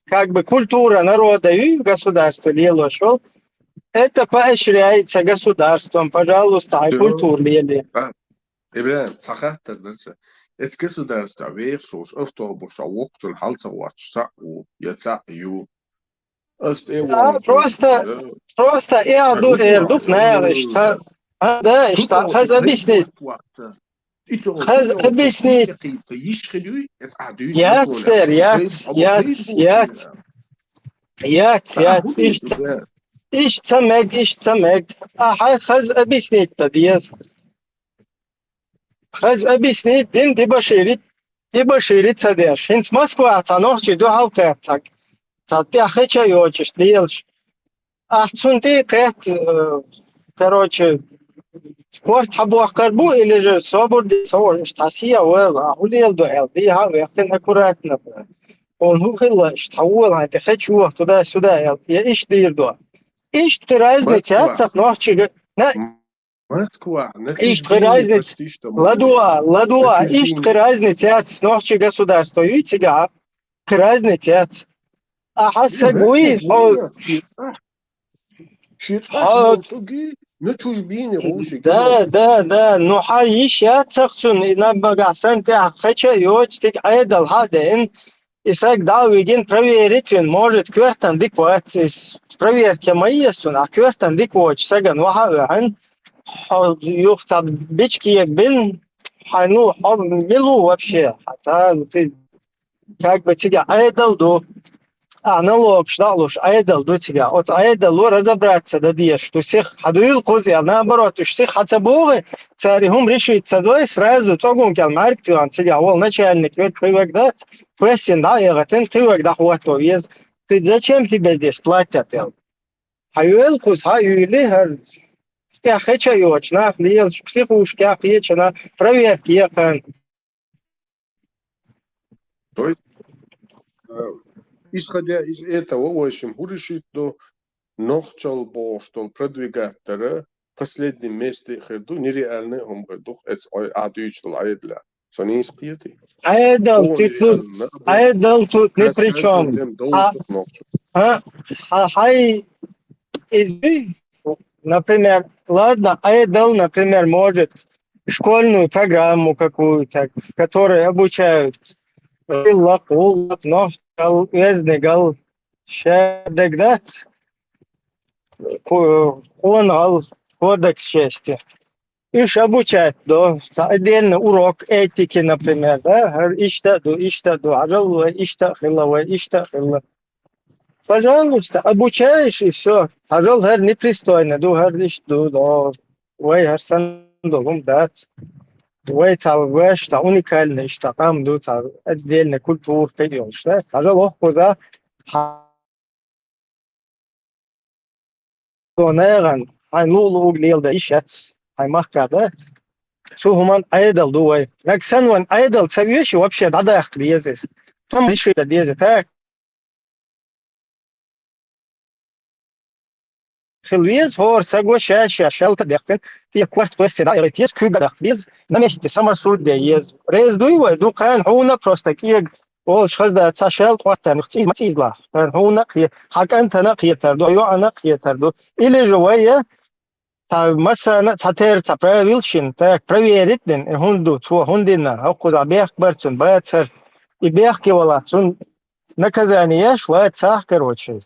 как бы культура народа и государства лелошел, это поощряется государством, пожалуйста, ай культур лели. İbrahim, takahtarlarsa, et gосударство versus автобуса вокчул халцаватса у яца ю. Аст Просто эрду пнеғыш. Да, işte, хаз объяснить. Хаз объяснить. Яцтер, яц. İştemek. Aha, хаз объяснить тадиез. Хаз объяснить, дин дебоширит садеш. Хинц Москва, цанохчи ду халкетак. Цатпя хеча йочиш, лилш. Ахцунти кет, короче, спорт хабуах карбу или же собор ди сор, штасия уэла, улил дуэл, ди ха вехтен аккуратно. Он хухила, штауэл, анте хочу туда-сюда, я иш дирду. Иш ты разница, цапнохчи, Москва, ишт разница, ладуа, ишт разница, снохчи государство, видите, разница. Aha segui да, ну حيش يا تخشن نبغى عشان تحكي يوجد عيدل هذا إن إساق داويجين проверить может квертан диквать проверки мои сюда квертан диквать саган вахаван юхта бички бин хану милу вообще а ты как бы тебя айдал до аналог шталуш айдал до тебя от айдалу разобраться да что всех хадуил кози а наоборот всех хацабовы царихум решить цадой сразу тогун кал марктуан тебя ол начальник ведь привыкдать песен да я готов привыкдать хвату есть ты зачем тебе здесь платят хаюэл куз хаюли хар я хочу ёчна лил психушки ахечна проверки яхан. То есть исходя из этого, в общем, решить до нохчалбо, что продвигателя в последнем месте херду нереальный умгадух, это адуичл айдля. Сонинские. Айдал тут ни при чем. Хай, например, ладно, айдал, например, может школьную программу какую-то, которая обучают лак, но Езнегал Шедегдат он ал кодекс чести. Иш обучать, да, отдельный урок этики, например, да, иштаду, ажалуа, иштахилла. Пожалуйста, обучаешь и все. Ажал гар непристойно, гар ишту, да, вай гар сандалум дат. Вай цалваш, та уникальный, что там, отдельная культура, идешь, да, ажал охоза, Неран, ein Lulu Glilda Ишец, ein Махкадет. Сухуман Айдал дуай. Как Санван Айдал, це вещи вообще надо их лезть. Там решили лезть, так. Хилвиз, хор, соглашающая, шелка дехпен, и кварт песте, да, и тез кюга дахвиз, на месте самосудия ез. Рез дуйвай, дукан, хуна просто киег, ол шхазда цашел, твата, нухтиз, матизла. Хуна кие, хакан тана киетер, до юана киетер, до. Или живая, مثلا تعتبر проверилчин, так проверить ден, хунду, чего хундина, аккуда бех барцун, бацер, и бех кивала, сун наказание, швайцах, короче.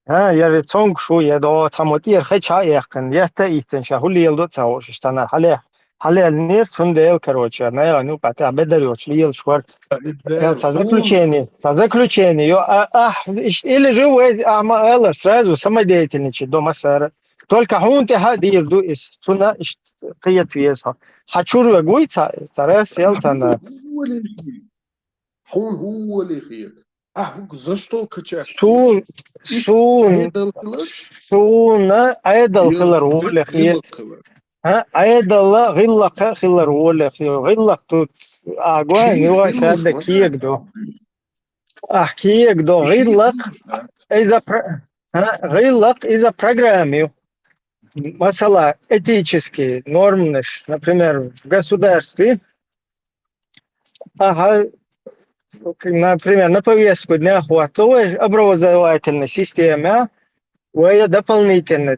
Я ведь сонг шу, я до самотир, хача яхкан, я та итен, шахули елдо цауш, штана, хале нир, сундел, короче, на ну, пата, бедарёч, лил швар. Заключение, или живой, эллер, сразу самодеятельничать, дома сара. Только хун те хадир ду из суна киет везха. Хачур вегуй цара сел цана. Хун хули хир. За что качать? Суна айдал хилар ули хир. Айдал гиллак хилар ули хир. Гиллак тут агуа нива шадда киек до. Киек до гиллак из-за программы. Масала этические нормы, например, в государстве, например, на повестку дня хватает образовательной системе, дополнительно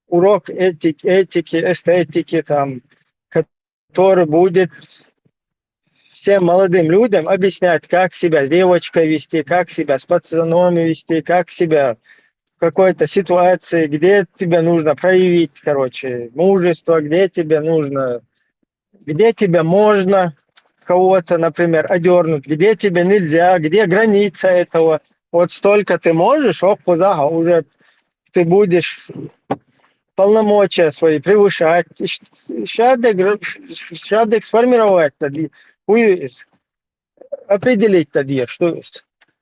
урок этики, эстетики, там, который будет всем молодым людям объяснять, как себя с девочкой вести, как себя с пацанами вести, как себя в какой-то ситуации, где тебе нужно проявить, мужество, где тебе нужно, где тебе можно кого-то, например, одернуть, где тебе нельзя, где граница этого. Вот столько ты можешь, уже ты будешь полномочия свои превышать. Шадек сформировать, определить тогда, что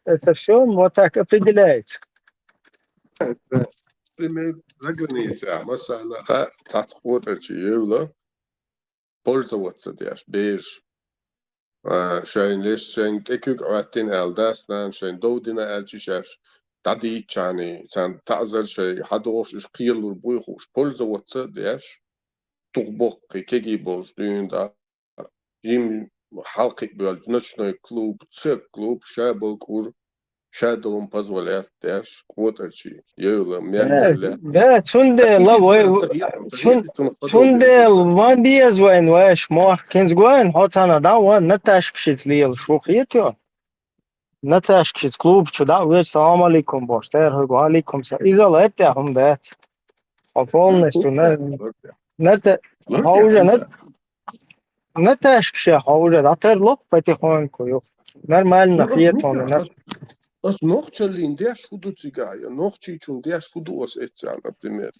это все вот так определяется. Пример за границей, масала татпот арчиевла, пользоваться деш, беж. Шайн леш, шайн текук ратин элдаснан, шайн доудина элчишеш, тадичани, цан тазер шай хадош иш киелур буйхуш, пользоваться деш, тухбок кеги бош дюнда, жим халкик бел, ночной клуб, цирк клуб, шабл кур, шадолом позволяет деш, квотерчи, евла, мягдерля. Да, Цундел, ван биезвайн ваш мох кинзгуайн, хотана да ван наташкшит лил шухитё. Наташкшит клуб чуда веш салам алейкум бош. Терху алейкум са. Изолетя хум да. Полностью на уже наташкша уже атерло потихоньку. Нормально хиетон. As nog chalin deš fudu cigaja, nog čičun deš fudu os etja, например,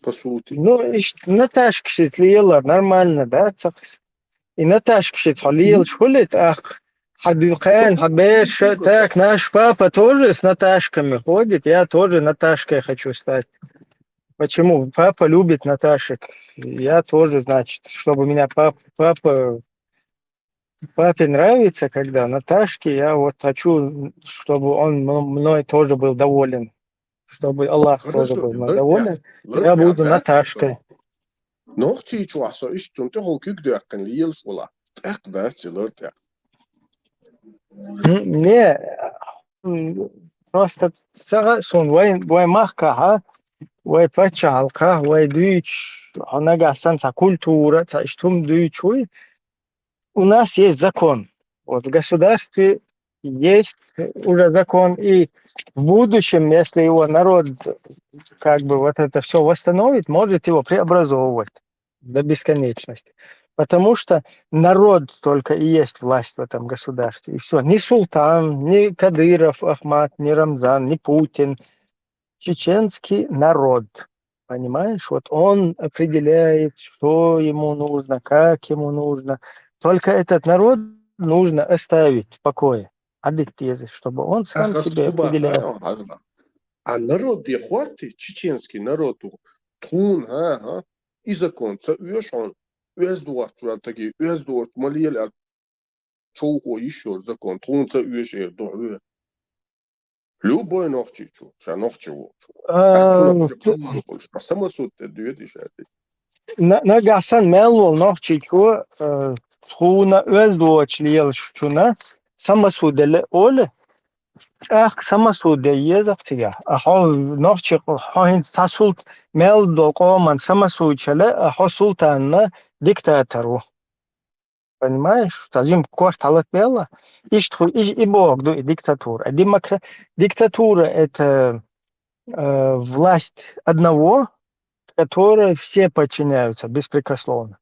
по сути. Ну, наташкшит лила нормально, да, цахс. И наташкшит лил шхулит, ах, хабилкайн, хабеш, так, наш папа тоже с Наташками ходит, я тоже Наташкой хочу стать. Почему? Папа любит Наташек. Я тоже, значит, чтобы меня папе нравится, когда Наташке, я вот хочу, чтобы он мной тоже был доволен. Чтобы Аллах тоже был доволен. Я буду Наташкой. Nog čiču aso ishtun te hol kykdyäkkän liil fula. Täk vätsi lörtää. Не, просто сон вай махка, вай пачалка, вай дыч, она санса культура, штум дычуй. У нас есть закон. Вот в государстве есть уже закон, и в будущем, если его народ вот это все восстановит, может его преобразовывать до бесконечности. Потому что народ только и есть власть в этом государстве. И все. Ни султан, ни Кадыров Ахмат, ни Рамзан, ни Путин. Чеченский народ. Понимаешь? Вот он определяет, что ему нужно, как ему нужно. Только этот народ нужно оставить в покое. Адетезы, чтобы он сам себе определял. А народ де хваты, чеченский народу, тун, и закон, он Özduvart taги, özduvart maliyeler çoğu işiyor zakon, tunca üyeşe doğu. Любой нохчичу, ша нохчиву. А само суд те дүйет işedi. Nagasan melvol nохчичу, туна özduvart şuna, sama sudele ole. Sama sude yezaqtiga. Nохчик, hin tasult meldo qoman sama suçele, sultanna диктатору. Понимаешь? Тазим кварталат бела. И бог диктатура. Диктатура это власть одного, которой все подчиняются беспрекословно.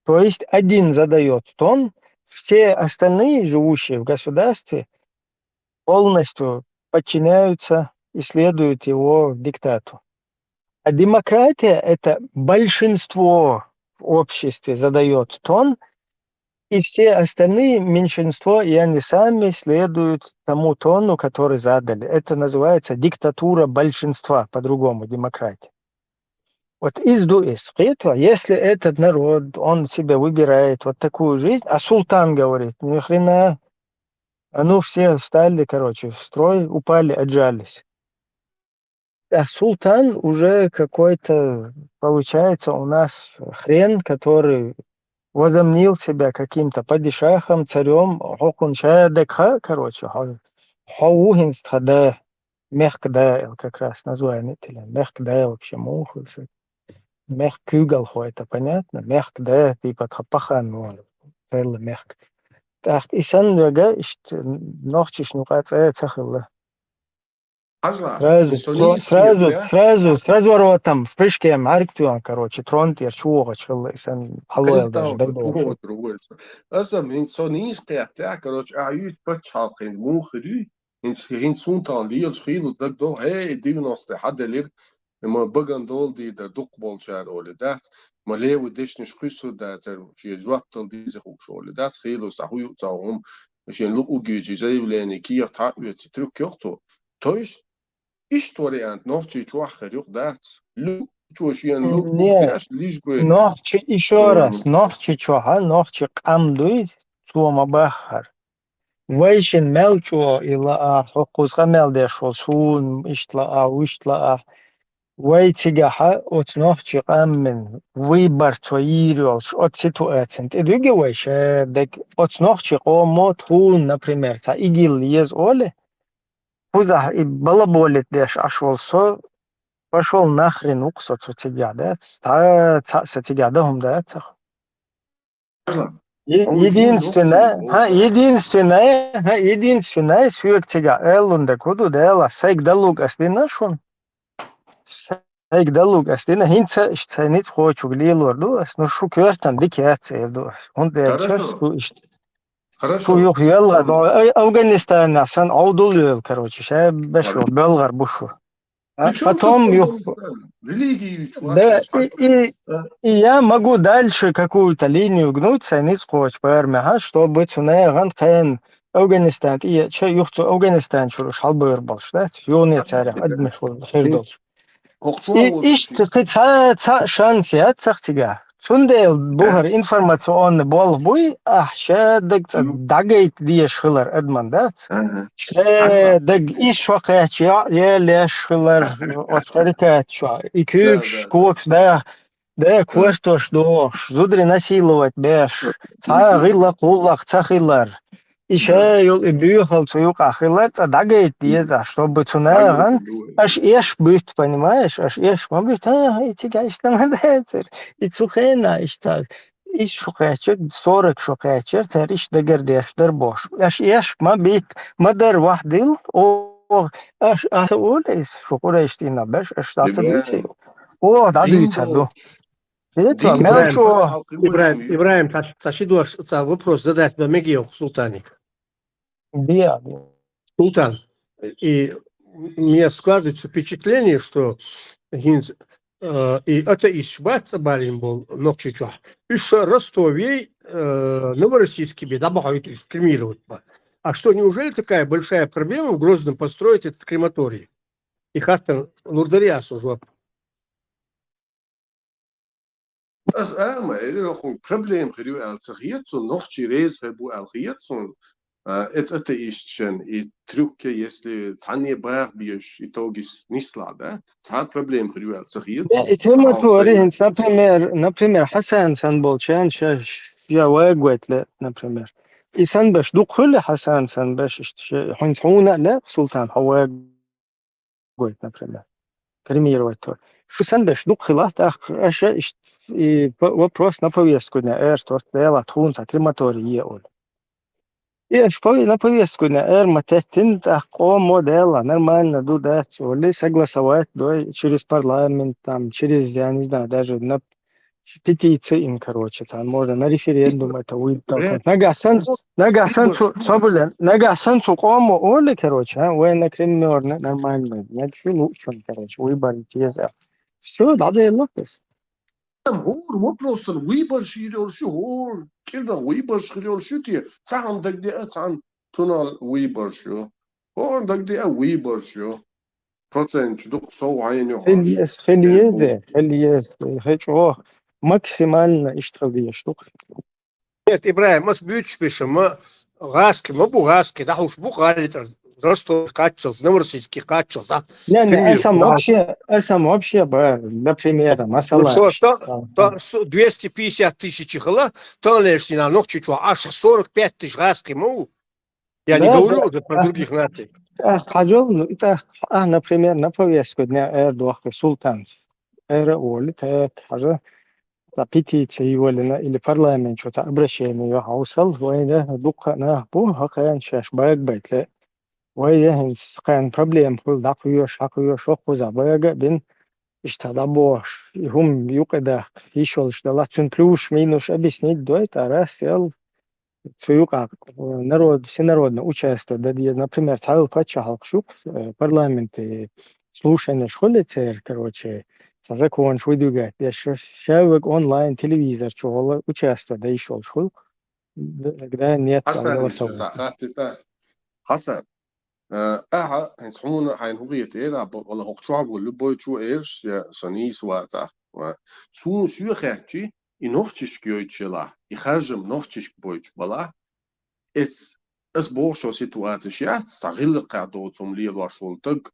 То есть один задает тон, все остальные, живущие в государстве, полностью подчиняются и следуют его диктату. А демократия это большинство в обществе задает тон, и все остальные меньшинство, и они сами следуют тому тону, который задали. Это называется диктатура большинства, по-другому демократия. Вот если этот народ, он себе выбирает вот такую жизнь, а султан говорит, ни хрена, все встали, в строй, упали, отжались. А султан уже какой-то, получается, у нас хрен, который возомнил себя каким-то падишахом, царем, хокун шадекха, короче, хаугинст да, мехкда, как раз название теля, мехкда вообще мухался, мехкюгал, это понятно, мехкда, типа хапахан, ну, целый мехк. Так, и сан вега, нохчиш нукац, цахилла. Ажла, сонийские, Сразу ротом, в прыжке марктуан, короче, тронтир, чугачил, и сан халуэл даже, Айтау да было. другое. Асам ин сонийские, короче, ают почалкин мухри, ин сунтан лил шхилу даг до, эй, 90 حد ما بگندول دی در دوق بالشار اولی دات ما لیو دیشنش خیسو دات چی جواب تل دیز خوش اولی دات خیلو سحوی تاهم مشین لو اوگیجی زی ولینی کیه تا یوتی ترک یختو تویش iş variant novçi çuahır yok dat lu çuşiyen lu Не, ukyaş lişgü нохчи, еще раз, нохчи чоха, нохчи камдуй, цуома бахар. Вейшин мелчо, ила хокузга мелдешол, сун, иштла уиштла Вейтигаха от нохчи каммен, выбор твоирол, от ситуации. Ты двигаешь, так от нохчи комо тун, например, та игил ез оле, пуза и балаболит деш ашвол со, пошел нахрен уксот у тебя, да? С тебя дом, да? Единственное, сюк тебя, элунда куду дела, сайк далук астина шун. Сайк далук астина хинца, что ниц хочу глилор дуас, но шу квертан дикяцер дуас. Он дерчаш, шу юх ела, Афганистан, асан аудул, короче, ща бешу, белгар бушу. Потом юх. Да, и я могу дальше какую-то линию гнуть, сайниц коч пэрмэ, чтобы цунэ ган хэн Афганистан, и че юхцу Афганистан чуруш халбыр болш, да? Юне царя, адмишул, хирдолш. И ишт ца шанс я цахтига. Сундел бухар информационный бол буй, шедек дагайт диеш хылар адман, да? Шедек иш шокач я леш хылар от шарикат шо. И кюкш, кокс, да квартош дош, зудри насиловать беш. Ца гилла куллах цахилар. Ише юл бюхал цуюк ахилар, ца дагайт диеза, чтобы цунаган, аж еш бют, понимаешь, аж еш мабют, и тига иштамадетер, и цухена иштал. Иш шукачер, 40 шукачер, цар иш дагардеш дар бош. Аж еш мабит, мадар вахдил, аж аса улес, шукура иштина беш, аж тата дучи. О, да дуча ду. Это мелчо. Ибраим, ташиду вопрос задать на Мегиох, султаник. Биа. Султан, и у меня складывается впечатление, что и это и Шваца Балин был ногчичо, и Ростовей новороссийский беда бахают кремировать. А что, неужели такая большая проблема в Грозном построить этот крематорий? И хаттер Лурдариас уже. As maar er is nog een probleem geduurd als zich hier zo nog chirees hebben al hier zo het is schon и трюки если цане барбиш и тогис нисла да цан проблем geduurd als zich hier И крематорий, например, Хасан сан болчан я واجوت لا например. И сан баш духул Хасан сан баш хунцуна لا سلطان واجوت например. Кремировать то. Что сан баш духила так аж вопрос на повестку дня, что стояла тхунца крематорий ол. И на повестку дня, матетин так модела нормально дудать, или согласовать через парламент, там, через, я не знаю, даже на петиции им, короче, там можно на референдум это вытолкнуть. Нагасан цукому оли, короче, военно крематорий нормально. Я чую лучше, короче, выборить еза. Все, надо и лопес. hoor woplossen wieber schiriol shu hoor kirda wieber schiriol shuti tsaan dagde tsaan tunal wieber shu hoor dagde wieber shu процент дук со вайнё خليز хочу максимально иштралдия штук. Нет, Ибраим, мы с бютч пишем, мы гаски, мы бугаски, да уж бухгалитер, Ростов качался, Новороссийский качался. Не, сам вообще, например, масала. 250 тысяч хала, то лишь на ногти, аж 45 тысяч газки, я не говорю уже про других наций. Хажал, ну, это, например, на повестку дня Эрдуаха Султан. Эра Оли, хажа, петиция или парламент, что-то обращение его хаусал, война, духа на бу, хакаян шаш, баяк байтле. وهي كان بروبليم كل دقيقة وخوزة بقى بين اشتغل باش هم يقدر يشول اشتغل تنتلوش مينوش объяснить до это раз сел цюка народ всенародно участвует да например цел почал шук парламент слушание школе короче закон выдвигать я шавок онлайн телевизор чего участвует да еще школ когда нет голосования حسن هن صحون هن هوية إيرا ولا هو شعب ولا بوي شو إيرش يا سنيس واتا سون سوى خاتي ينوختش كيوتشلا يخرجم نوختش بويش بلا اس بوشو سيتواتشيا صغير قاعدو تملي الواشولتك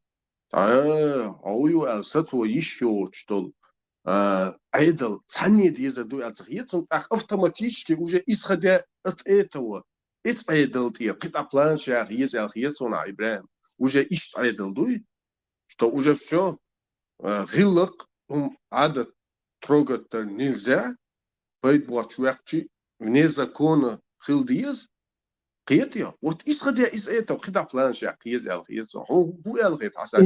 هويو الستو يشوش دول عيدل ثانية يزدو أتغيرتهم автоматически уже исходя от этого it's عيدل تير قطع планш يا خيس صنع إبراهيم уже إيش عيدل دوي что уже все غلق عدد трогать нельзя быть блочуящий вне закона хилдиез قيتيا вот исходя из этого قطع планш يا خيس هو الغيت عسى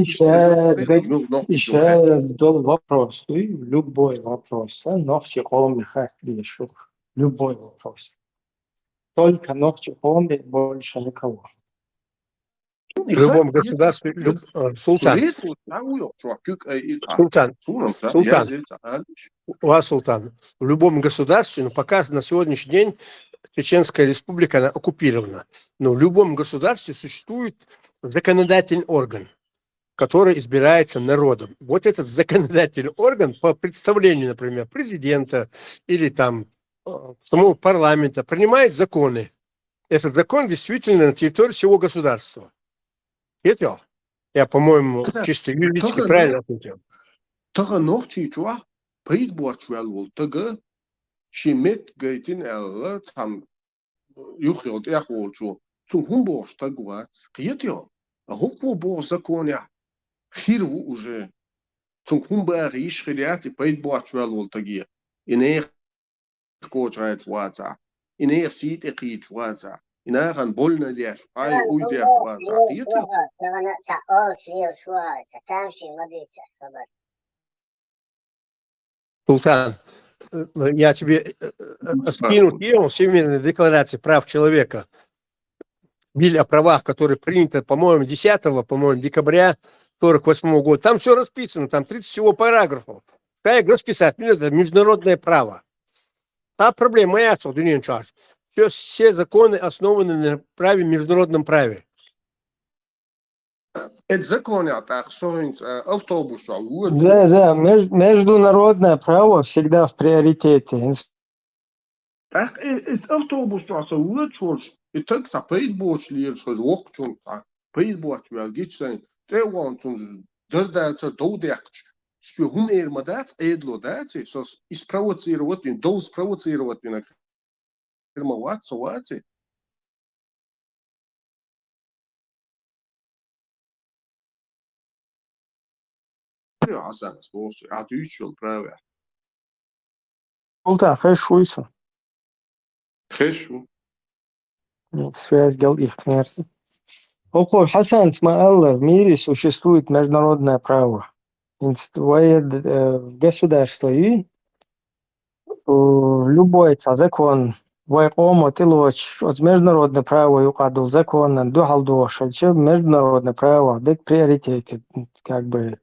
еще дол вопрос любой вопрос ногти холм еще любой вопрос только ногти холм больше никого В любом государстве, султан, в любом государстве, пока на сегодняшний день Чеченская республика она оккупирована, но в любом государстве существует законодательный орган, который избирается народом. Вот этот законодательный орган по представлению, например, президента или там самого парламента принимает законы. Этот закон действительно на территории всего государства. Это я, по-моему, чисто юридически правильно ответил. Тага ногти чуа, пейд буачвал вол тага, шимет гейтин элла там юхиот яхолчу, цум хумбош тагуат, киетио, а хукво бо законя, хирву уже, цум хумба риш хилиати пейд буачвал вол таги, инех кочайт ваца, инех сит экит ваца. إنها بولنا ليش هاي أودي أخوان صحيتي أنا تعال شوية تمشي مديت خبر Султан, я тебе скину тему Всемирной декларации прав человека. Биль о правах, который принято, по-моему, 10 декабря 1948 года. Там все расписано, там 30 всего параграфов. Как расписать? Это международное право. А проблема моя, что ты не чаш. Все законы основаны на праве, международном праве. Это закон, я так автобус. Да, международное право всегда в приоритете. Так, это автобус, что улучшилось. И так, пейд бош лирш, вокчун, пейд бош, гитсен, те вон, дердается, доудекч. Что он эрмадат, эдлодати, со испровоцировать, до спровоцировать, Ситуации. Ja, sen spås att utköld pröva. Султан, хэшуйся. Хэшу. Связь других мерзостей. Около Хасан Смаалла в мире существует международное право. Государство и любой закон ويقوم وتلوش от международное право يقعدوا законно духалдош, все международное право, да приоритеты, как бы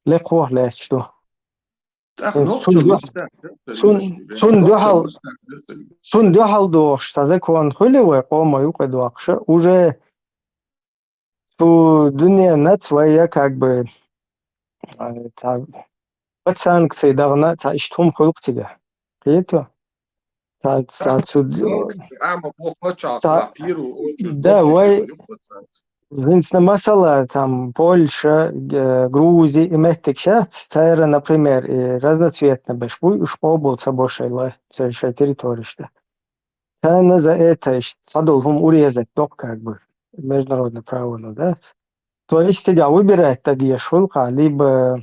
легко лечь, что. Сун духалдош, закон хули ويقوم يقعدوا, уже у дуния нет своя, как бы, под санкции давно, иштум хулк тебе. Это? Да, Единственная масала, там, Польша, Грузия и Мехтик сейчас, это, например, и разноцветно, беш, уж побыл собой целая территория, что. Это за это, садовым урезать, топ, как бы, международное право, ну, да. То есть тебя выбирать тогда шулка, либо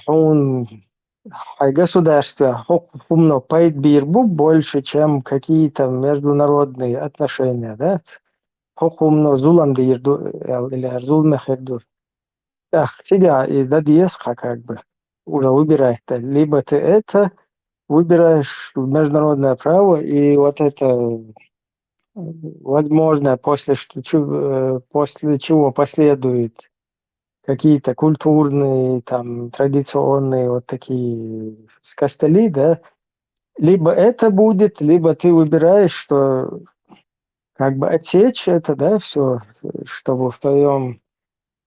он государство умно бирбу больше, чем какие-то международные отношения, да? Хукумно зулам дирду или зулмехерду. Так, тебя и дадьесха как бы уже выбирать-то. Либо ты это выбираешь международное право, и вот это возможно, после чего последует какие-то культурные, там, традиционные вот такие костыли, да, либо это будет, либо ты выбираешь, что как бы отсечь это, да, все, чтобы в твоем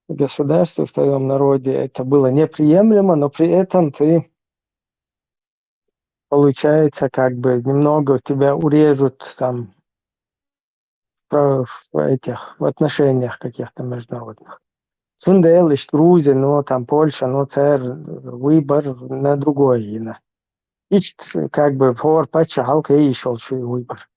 государстве, в твоем народе это было неприемлемо, но при этом ты, получается, как бы немного тебя урежут там в этих в отношениях каких-то международных. Сундел, Грузия, ну, там Польша, ну, выбор на другой. Ищет, как бы, фор пачалка и еще выбор.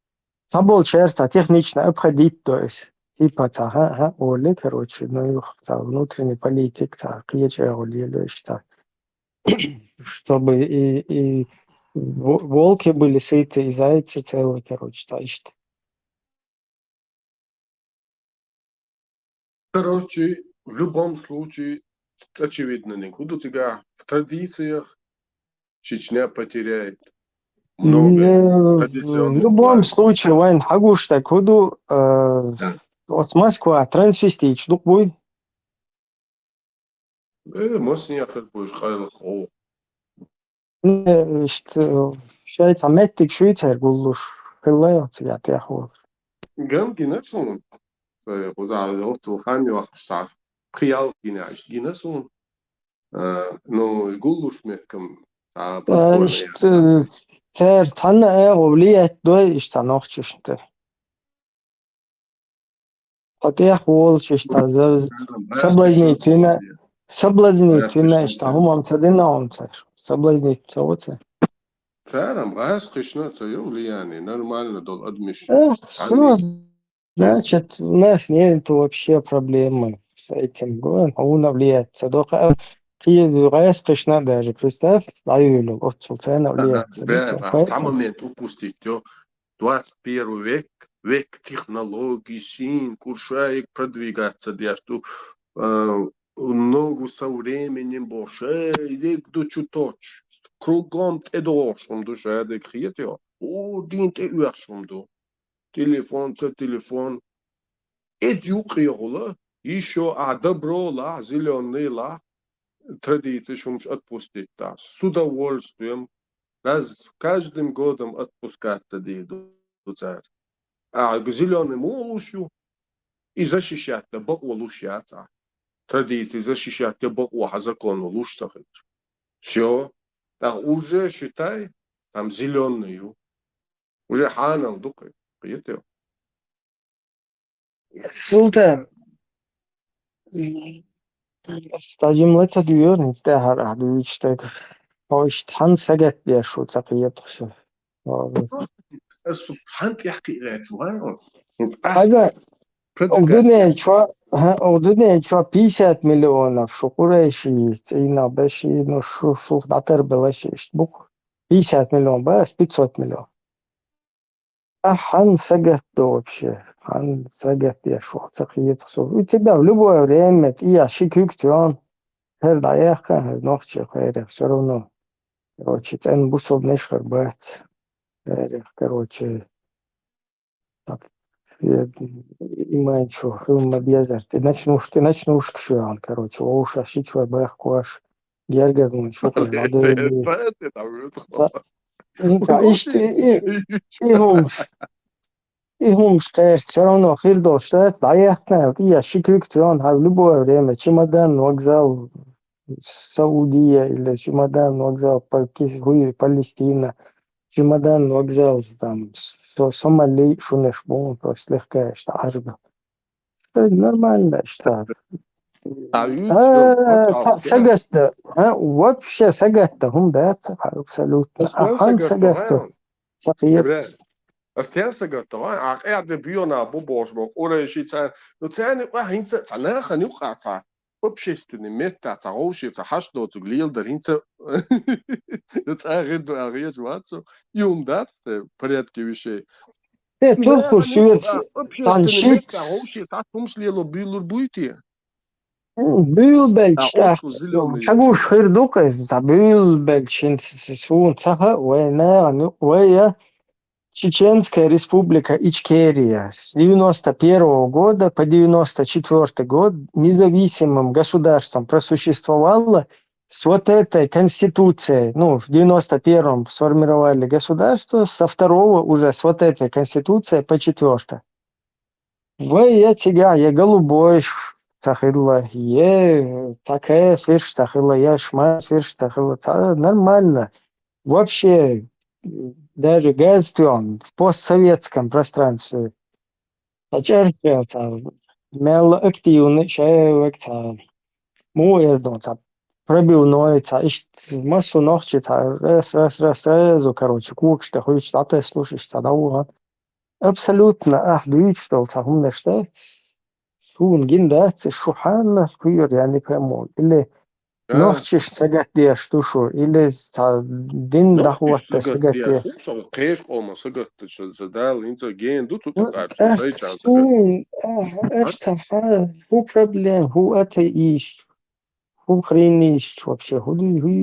Забыл черта технично обходить, то есть, типа, ага, Оли, короче, ну, их, внутренний политик, так, Оли, что, чтобы и волки были сыты, и зайцы целые, короче, так, что. Короче, в любом случае, очевидно, никуда тебя в традициях Чечня потеряет много В традиционных любом властей. случае, Вайн Хагушта Куду, Да. от Москвы трансвестич, бой. Можно ехать будешь, хайла хо. İşte şey tamettik şu iter gulluş. Kıllayot ya tehor. Gam ginasun. وزع الوقت خاني وقصع خيال جيناsun. No يقولوا شمكم بالبونا İşte ter tanı obliyet do işte nohçu işte. Fatih ol işte соблазнительно işte humam tadına on ter. Соблазнительно вот. فعلا غاز قشنة يو влияние нормально дол адмиш Все, عني значит, у нас нет вообще проблемы с этим. Он влияет. Только Райскошна даже, представь, Аюлю, вот Султана влияет. Поэтому, момент упустить 21 век, век технологий, син, куршаек продвигаться, я что ногу со временем больше, идет до чуточ, кругом те дошум душа, да криет я, дин те уашум до, телефон, телефон, эдюкриола, еще добро ла, зеленый ла, традиции шумш отпустить, да, с удовольствием, раз каждым годом отпускать тады царь. А к зеленым олушью и защищать тебя олушьята. Традиции защищать тебя оха закону лушсах. Все. Так уже считай, там зеленую. Уже ханал дукай. Приятел. Sultan, стажимлется дверь, не har du işte hoş han saget diye şu takıyet şu. سبحان يحكي إلى شو Aga, Огдуне чё 50 миллионов, шукурейши, и на беши, ну шух датер белаши, бух 50 миллионов, бас 500 миллионов. А хан сагат вообще, хан сагат я шух цахиет су. У тебя в любое время, и я шикюктион, хер даеха, хер нохче, хер все равно. Короче, цен бусов не шарбат, короче, imajući film bježar. Ti načnuš kšujan, короче, уша шичва бэх кош, гергерун шукай, надели. И хумш, конечно, все равно хирдол штат, даятна, я шикюктион, а в любое время чемодан, вокзал, Саудия или чемодан, вокзал, Палестина, чемодан, вокзал, там, Сомали, шунеш бун, просто слегка, что ажба. Нормально, что. А Ютил, Сагатта, вообще Сагатта, да, абсолютно. Ахан Сагатта, Сахиет. Astelse gott de Buna Bobosmo oder hinze nu opschichten met dat roosje has no liel der hinze rit wat zo dat порядке Только швец таншит, лило билур буйти. бюлбельч, шагуш хирдукас, за бюлбельчин сун цаха, вея Чеченская республика Ичкерия с 91 года по 94 год независимым государством просуществовала с вот этой конституцией. Ну, в 91-м сформировали государство, со второго уже с вот этой конституцией по 4. Я тига, я голубой тахила, я такая фирш тахила, я шма фирш тахила. Нормально. Вообще, даже Газпром в постсоветском пространстве очерчивается, имел активный человек, пробивной, массу ночи, сразу, короче, кук, что хочешь, а ты слушаешь, тогда абсолютно, что هم نشتات شون جندات الشوحان كير يعني فهمون اللي نوحشش سجت دي اشتوشو اللي دين دهوة سجت دي قيش قوم سجت زدال انت جين دوت شون هو проблем هو атеист هو хренист вообще هو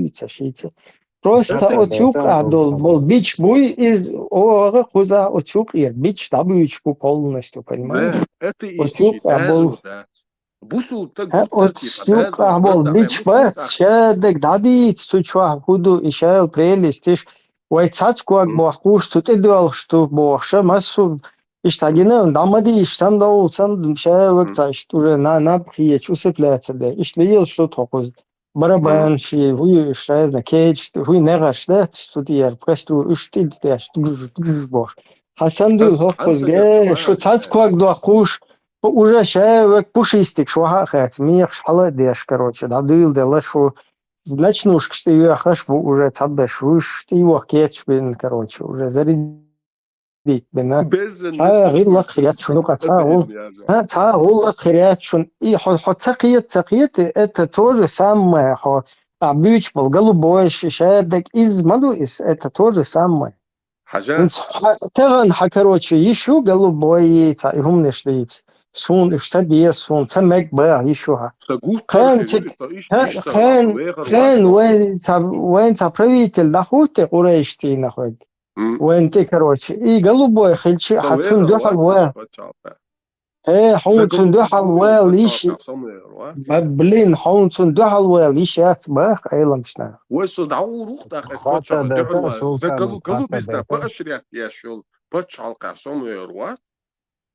تشيته Просто отюк адол был бич буй из ора хуза отюк ир бич табючку полностью, понимаешь? Это Отюк абол бусул так отюк абол бич бат шедек дади стучва худу ишел прелестиш ой цацку ак бахуш тут идеал что бохша массу иштагина дамади иштам даулсан шевек цашт уже на прие чусепляться да ишлил что токуз барабан ши хуй шайзна кейч хуй негашда студияр престу үштил деш бор хасанду хокузге что цацку ак бахуш уже шевек пушистик шуха хат мих шала деш короче да дил дела шо начнушка что я хаш уже цадеш уж ты его кетч бин короче уже зарядить бина غير خيات شنو قطع خيات شن и حط تقيت это тоже самое бич был голубой шедек из мадуис это тоже самое تغن короче еще голубой هم نشليت سون اشتبيه سون سمك بقى يشوها كان وين правитель дохуте قريشتي نخد وين تي короче и голубой خلشي حتون دوحة وين حون دوحة وين ليش блин حون دوحة وين ليش اتباخ ايلا مشنا وسو دعو روختك اسبوتشا قالوا بيزنا باشريات يا شول باتش على سوميروات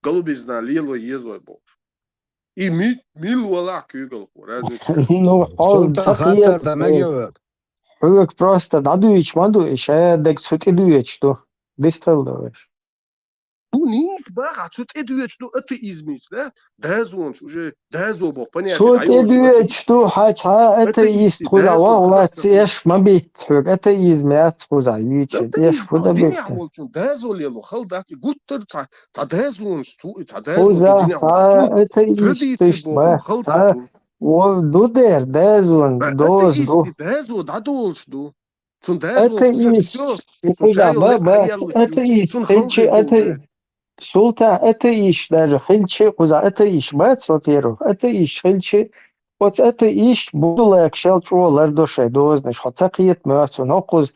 قالوا بيزنا ليلو يزوي بوش и мил вала кюгел разница ну حول تقيت Huvud просто надуич мадуич дек цут идуич то дистелдовиш ну не бага цут идуич то это измис да дазонш уже дазобо понятно цут идуич то хотя это есть куда والله تيش ما بيتحق это измят куда вич еш куда бит дазолело халдати гуттер та дазонш та дазон это есть ба Дудер, дезун, доз, ду. Это есть. Это есть. Это Султа, это ищ даже. Хильчи, куза, это ищ. Бац, во-первых, это ищ. Хильчи. Вот это ищ. Буду лайк шелчу, лардоше, дознеш. Хоцакиет, мёцу, нокуз.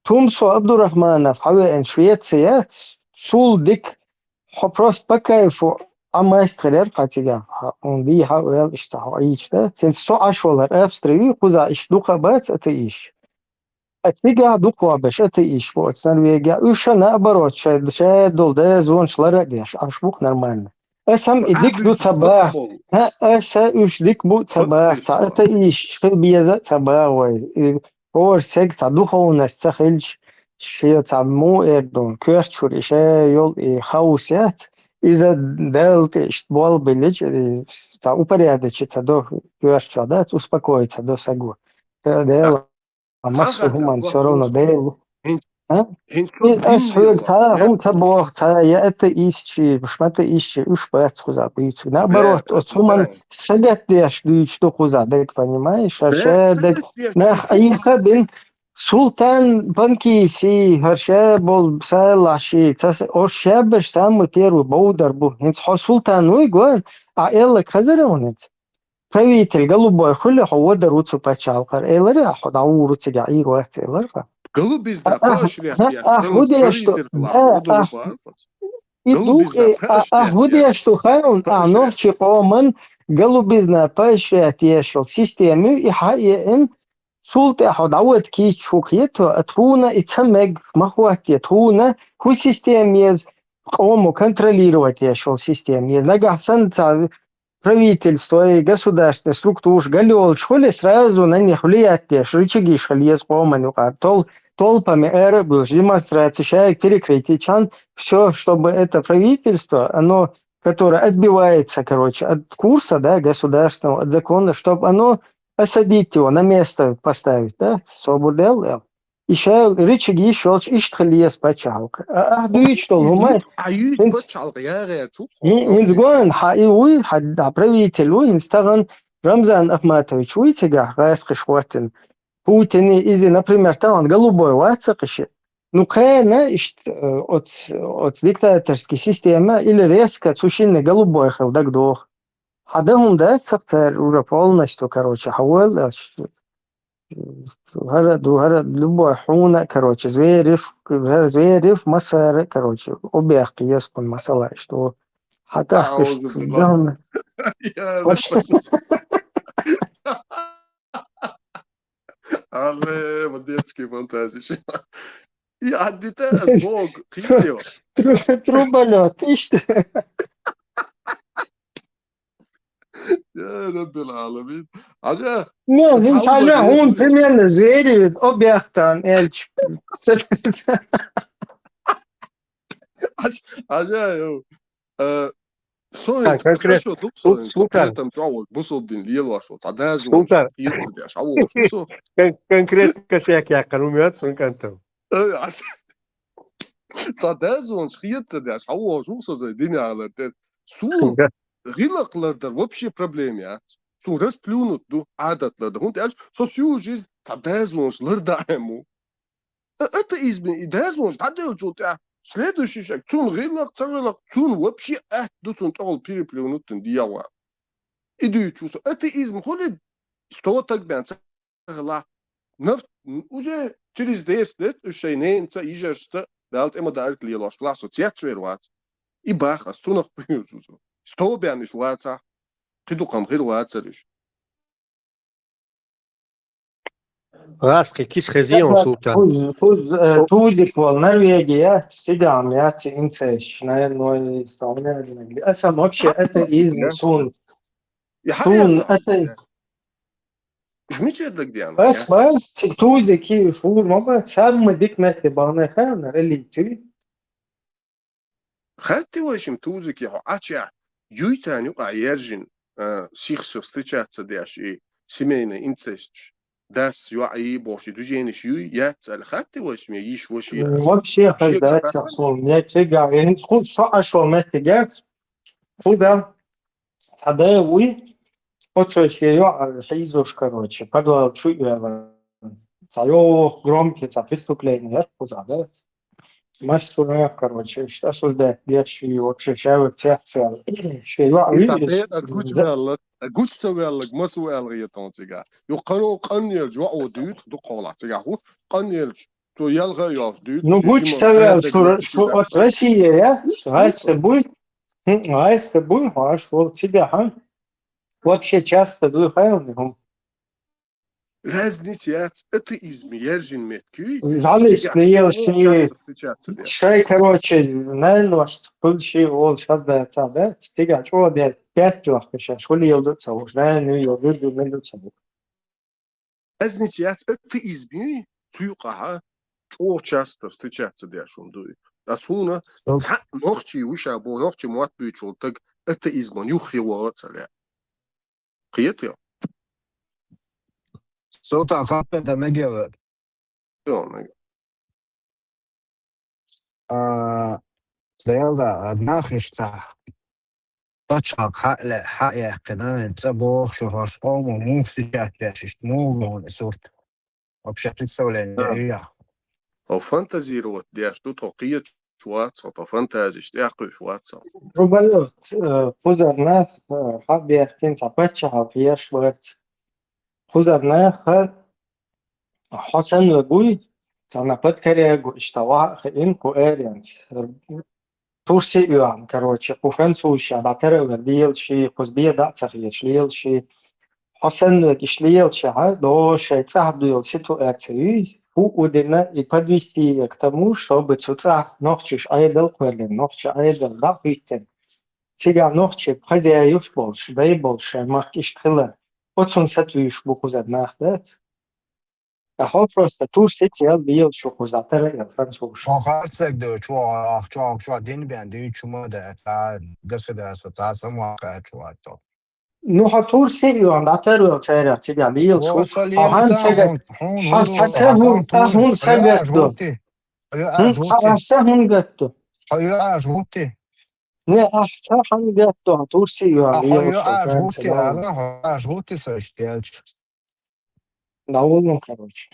Тумсо Абдурахманов, хаве эн Швеция, сул дик. Просто по кайфу. Ama estreler katiga on die wel is ta aici da sen so ashwalar afstri kuza ish duqa bat atish atiga duqa bash atish bo san vega ushana barot shay dol da zon shlara dish ashbuk normal اسم idik du sabah ha asa ush dik bu sabah ta atish biyaza sabah way or seg ta duqa unas takhilch shay ta mo erdon kürchur ishe yol khawsat из-за дельты, что бол билич, та упорядочиться до кверча, да, успокоиться до сагу. Дел, а массу Цанхат гуман все равно вопросом. дел. Хин И шо дин это бог, я это ищи, шмата ищи, уж пэцхуза бийцу. Наоборот, от суман бе сагат деш что хуза, дек понимаешь, а бе ше дек сагат бе нах аиха бин султан банкиси, харше бол салаши, тас оршебеш самый первый боудар был. Инц хо султан уй гон, а элла казаронец. Правитель голубой хули хо даруцу пачалкар. Эллари ахо дауру тига ируат элларга. Голуб bizda pashlyapti. Ахудия, что Правитель лаходу барфат. Голуб идут, bizda ахудия, pashlyapti. что хаун, ночи поман, голубизна пашет ешел систему, и хаен султа хадават ки чукето, атруна и цамег махуати, труна, ху систем ез, кому контролировать ешел систем, ез, нагасан правительство и государственные структуры, галёл, школе сразу на них влияет, рычаги шальез поману, толпами эры был демонстрация, человек перекрытие чан, все, чтобы это правительство, оно, которое отбивается, короче, от курса, да, государственного, от закона, чтобы оно осадить его, на место поставить, да, свободел. Еще рычаги щелч, ишт пачалка. Дует, что лгумай. Ayut bachalgaya çok Инзгон, уй, правитель, уй, инстаган Рамзан Ахматович, уй, тига, гайскишватин. Путин, изи, например, там голубой вацакиши. Ну, кэна, от диктаторской системы или резко цушинный голубой хелдагдох. Хадам, да, царь уже полностью, короче, хавал, любой хуна, короче, зверев, масары, короче, объект, есть масала, что хатах, Auzu billah. Ya Rabbi. Ale, ma детские фантазии. Я дитя з Бог, кидів. Труболет, ты что? يا رب العالمين. عجب. Не, تصور винчаля, он يزوي. примерно звери, объектан, эльч. عجب. Так, Союз, конкретно. хорошо, дуксо, Султан, там жаур, бусулдин, лилашо, цадазуш, Султан, киицдяш, ауш, бусо. конкретно сяк якан умеет, сункантам. Цадазуш, киицдяш, ауш, бусо, диняла, су, гилаклардар, вообще проблемят. Су, расплюнут, ду, адатлардар. Он тяж, со сю жизнь, цадазуш, лардаему. Это измен, и дазуш, тадылчу, следующий шаг, цун гилак, царилак, цун вообще, цун тол переплюнут, дьявол. Иду чувство. Это изм, холи 100 так бенца, уже через 10 лет, уже ненца, ижешься, дalt ема дарит лилаш, классо, церцверват. И баха, сунах пьюзу. 100 бениш ваца, кидукам хирвацариш. Раски, кис хазион, Султан. Тузик вол, Норвегия, Стигам, я цинцеш, наверное, исполняли. А сам вообще, это изм, сун, это... Жмичедлик диана. بس توزكي شهور ما سام ديك مات بانا خان اللي تي Хати вашим тузик его, ача, юйтан юка ержин, сихсер встречаться дяш и семейный инцест. Дас юаи боши, дужениш юй, яцал хати вашим, я иш ваши. вообще хозяйство сон я тебе говорю хоть что ашо мат тебе куда тогда вы вот что я хизуш короче подвал чую царё громкие преступления куда да Мастера, короче, что осуждать, девчонки, вообще, сейчас вот Гуцтавеллак масуэлгия тонтига. Ю кано каннер жоо дүйт ду колатига ху каннер то ялга яш дүйт. ну, будь сказал, что от России, я, с тобой, с тобой, аж вот тебя, а? Вообще часто духовный, Разницять это измержин метки. жалость не ел, что, короче, наверное, что получил, он сейчас дается, да? Тебя, что, да, 5 лет, сейчас, что ли елдутся, уж, наверное, елдутся. Разницять это изми, цюкаха, о часто встречаться дяшум дуй. أصونا صوت نختي وشا بو نختي موات بيتشو تك أتئيزمان يخي واتسالي قيتي صوت خط مجر ليلة ناخشتا تشعق حق يحقنا تبوخ شهرش قوم ومفتجات باشش موغون سورت وبشكل السولين هي أو فانتزي روت دياش دو توقيت شواتسا تو فانتازيش دياقو شواتسا Рубалет, хузарна, хабиахтин сапача хабияш бат. Хузарна حسن وجوي أنا بتكلم اشتوى خين كويرنت تورسي يوم كروتشي كوفرنسوش بعترف وديل شي كوزبيه دا تخيل شليل شي حسن وكشليل شي до شي تعدل ситуации هو ودنا يقدوستي к тому чтобы цуца нохчиш айдал кверлен нохчи айдал да битен сега нохчи хозяюш больше да и больше махкиш тхила отсон сатуиш букузад нахдат هو просто Турция البيض شو خزعتها الفرنسوش آخر دو چوا دین بیندی چما ده تا دست دست تا سمواقع چوا تو نو ها Турция عندها ترى تيجي البيض شو وصلیل هان تا سجد هون حسهم تو هون سجدوا حسهم قدوا هيو ازوتی نه أحسن قدوا Турция البيض هيو شو فرنسا ازوتی لا الان ازوتی سشتیلش لا والله كروش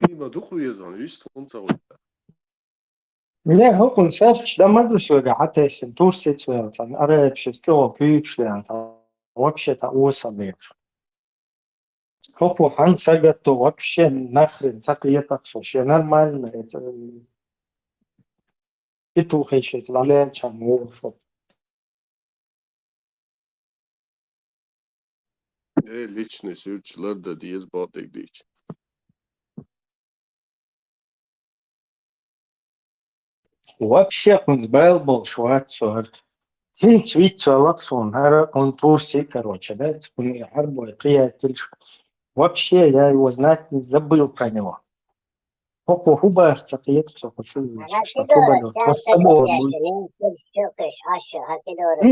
إما دخو يزان يست خونسا ولا لا هو كونسيرت ده مدرسة ولا حتى اسم Турция أنا أرى بشكل كيف يعني вообще это особенно هو هان سجد вообще нахрен закрыто все нормально это и тухаешь лале чаму шо личный сюрчлер да диез батек дич вообще он был шварцвальд хин Швейцария лаксон هذا он Турции короче да он арбой приятель вообще я его знать не забыл про него هو بقى تقيت хочу что было вот с тобой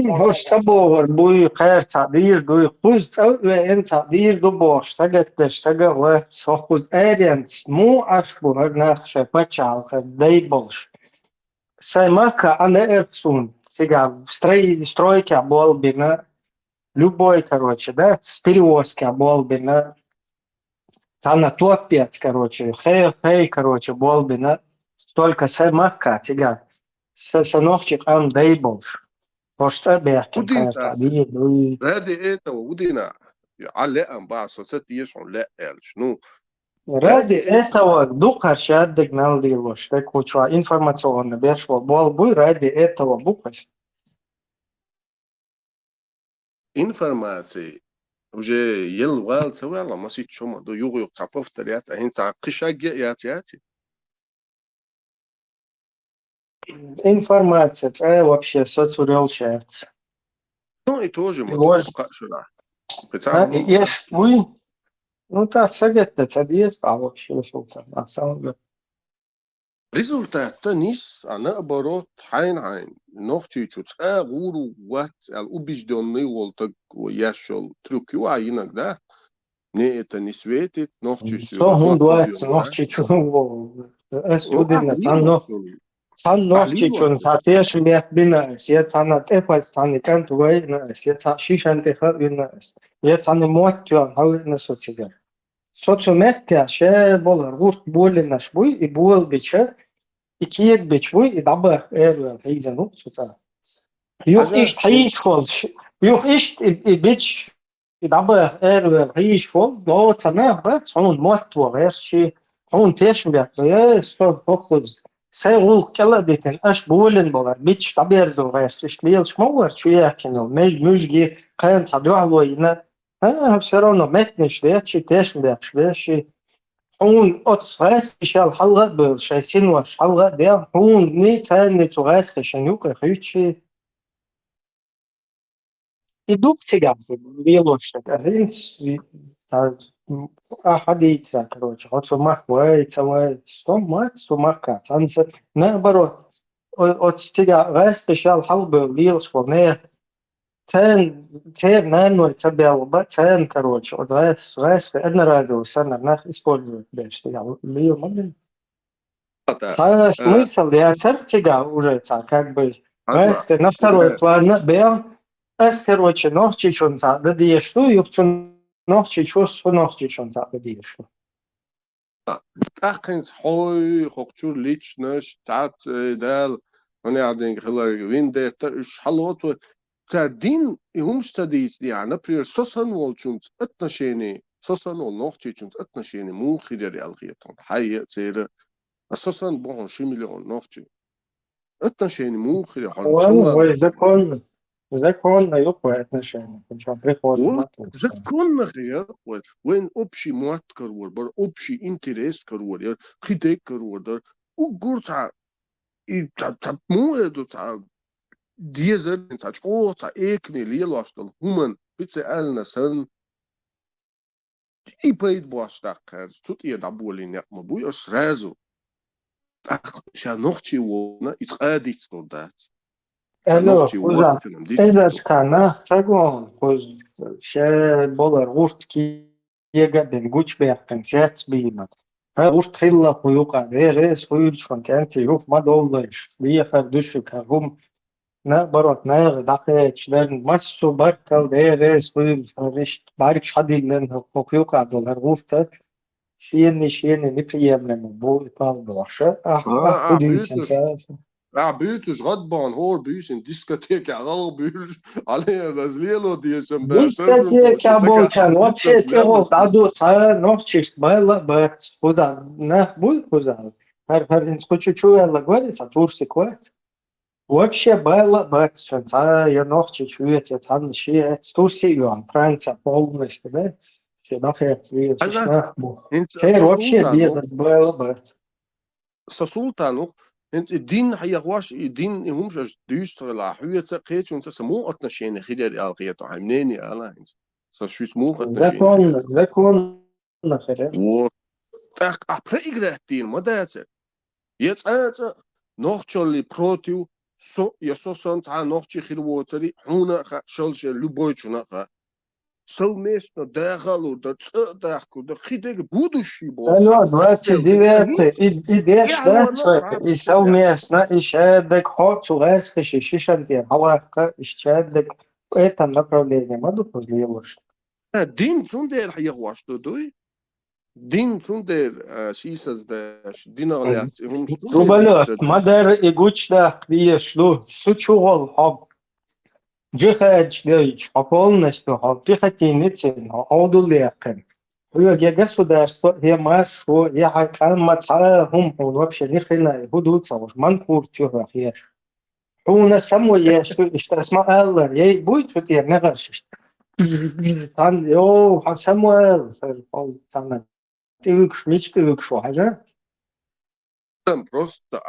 هو с тобой بوي خير تعبير دوي خذ وانت تعبير دو باش تجدش تجوات خذ ارينت مو اشبه نخش بچال ديبلش سаймака она эрцун сега стройки болбина любой короче да с перевозки болбина она топец короче хей короче болбина только саймака сега سنوخچ ام ديبلش Posta berken خير ودينا تعبير دوي هذه إيه تو ودينا علقن بقى ست يشون لا قال شنو ради этого дукар шаддек налдило что куча информационно бешло болбу ради этого букас информации уже ел вал سوالله ما سيت شو ما دو يوغ يوغ تعرف تريات هين تعقش ياتي информация это вообще соцсеть ну и тоже ما Лож. دو قاشنا بتاع есть вы ну та совет это есть а вообще что-то на самом деле ريزولتات تنيس أنا برات حين نختي شو غورو وات الأوبيج دوني والتك وياشل تركيو عينك ده не это не светит нختي что он дует ночи чего студент сан ночи чон сатеш мят бина сет сана тепас сани кан тугай на сет шишан теха бина сет сани мотчо хау на социгер соцметка ше болар гурт болинаш буй и бол биче ikiyet beçvuy idabı heyzenu soça yok iş hiç kol yok iş beç idabı hiç kol do tana ba sonun motto verşi on teşbih ya sto fokus سيقول كلا ديتن أش بولن بولار بيتش تعبير دو غير تشليل شمور شو يحكينو مجي قيم تعدوا علوينا ها بسرعة متنش ويتش تشبه شوية هون أتصغاس إشال حلقة بالشايسين وش حلقة دي هون نيتان نتغاس خشنوك خيوتشي يدوب تيجاب بيلوشتك أهينس Ходиться, короче, от сумахується, що мать сумака, це наоборот, от стига вести шал халби віл, що не цен нануй це белба, цен, короче, от вести одноразово сценарно используют, бешти, я віл, мабуть. Смысл, я цертига уже, как бы, вести на второй план, бел, короче, ногчи чонца, да дieștu, юхчун ногчи чус, ногчи чонца, да dieștu. Ach, hoi, hochchur, lichnes, tat, del, wanneer ik denk, heel winde, is hallo, Sardin, humstadis, diana, prier, sosan wolchuns, etnasheni, sosan wol nog chichuns, etnasheni, munchideri algieton, haye, zere, sosan bon, 6 miljoen nog chi. Etnasheni, munchideri, Законно, ёпа, отношения. Причем приходит законно je, when optie maat karwoord, maar optie interesse karwoord, ja, gidek karwoord, ook gurta, dat moe, dat diese, dat oorta, ekne, leerlastel, human, bitse elne sen, ipaid boastakers, tot je dat boelin, ja, maar boeien als rezo. Ach, ja, nog chi wona, iets edits door dat. Алло, Уза, эзачкана, цагон, ше болар урт киегабен гуч бяхкан, шец биймат. Урт хилла хуюка, верес хуюльшон, кенти юх мадоллайш, биехар душука, гум, наоборот, дахеч, дерн, массу баркал, верес хуюльшон, барик шадилен, хуюка, долар урта, шиенни, неприемлемо, бой палдоша, худюйцен, buurtjes Radbaan, hoorbuurs in discotheek, buurs, alleen dat is lelo die is hem daar. Discotheek, bolchan, вообще тего, аду, ночist, байла, бэт, куда, был куда, харин скучу, я говорится, турси квет. Вообще байла, бэт, я ночи чует, я там щит, турси юан, Франция полностью, да, все нахец, видишь, нахбу. Теперь вообще без байла, бэт. Сосултан, انت الدين هيغواش الدين همش düstere la hüete geht uns das mo отношения хидер алгето хамнени алайнс со швит mo закон вот так а прегретин модете jetzt noch чоли против со я сосон та noch чхирвоцери хуна шолше любой чунаха совместно дагало да цдахку да хидег будущий бол. Алло, 29 идешь, да, и совместно, и шедек хочу лесхиши, шишанки, халака, и шедек в этом направлении. Маду позлилуш. Дин цундер хаяхваш дой. Дин цундер сисас да диналят. Рубалет, мадер и гучда, видишь, ну, сучугол, хоб. Джихадж, дойч, полностью, хоб, пехотинецин, аудулякин. Государство, что я хотел мацарهم вообще не хрена, будут уж манкур тюрах я. У нас самой я что смаэлла, я будет что я не гашишь. Там, Самуэл, там, ты выкшу, ага? Там просто,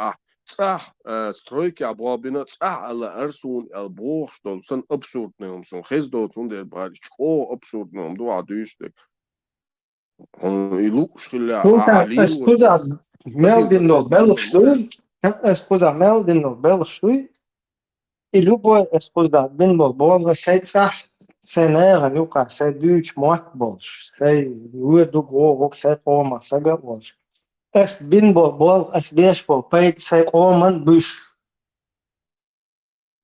стройки абуабина, alla ersun el borstel, zijn absurdne om zo'n gesdood van der baris, absurdne om door duistek. Scusa, meldino belștui, scusa, meldino belștui, e lupo, scusa, bin bol, se nera, Luca, se duci moat bolș, se uedu go, se oma, se gabolș. Bin bol, bieș peit, se oman buș.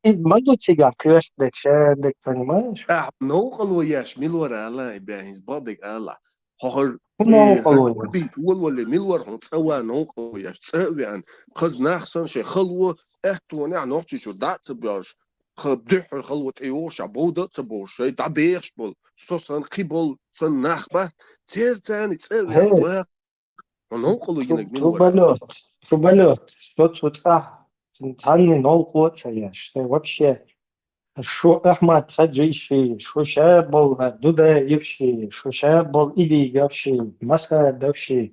И мадутига квестек, шедек, понимаешь? Много яш, милора, ала, бяхис, бадек, ала. Хохер, بيت ولا ملور هم سوا نوق يا سويان خز نخسن شي خلوه احتو نع نوقتي شو دات بياش خبدح خلوه ايوش عبوده تبوش شي دبيش بول سوسن قبل سن نخبه تير تاني تسوي ونوقلو ينك ملور شوبالوت что صح تعني نوق وتسياش вообще شو أحمد خجيشي شو شابل دودا يفشي شو شابل إيدي يفشي مسا دفشي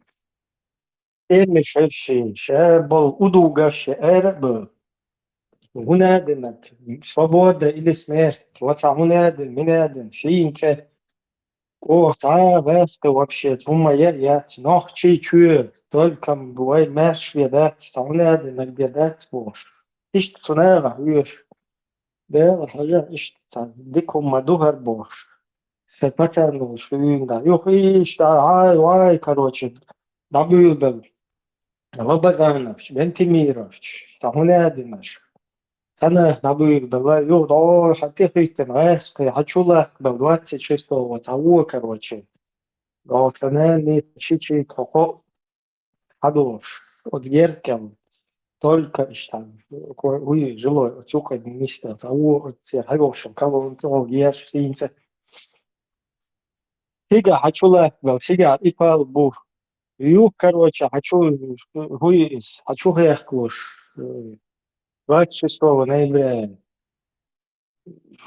إيمش يفشي شابل أدو قفشي أرب هنا دنك свобода или смерть وصع هنا دن من دن شي انت О, веска вообще, я ногчи чую, только бывает мяш ведать, сауляды нагдедать бош. Ишт цунера, виш, да, хажа, ишт, диком мадугар бош. Сепацану, швинга, юх, ишт, ай, короче, дабюбел, Лобазанович, Бентимирович, сауляды наш. أنا نبيل بالله يوضع حقيقة ناس حشولة بالوقت شيء وتعوه كروتشي غافلاني شيء حقوق حدوش отвергал только штан хуй жилой отсюка место того хорошим кого он ешь синце сега хачула бал сега ипал бу ю короче хочу хехклуш 26 ноября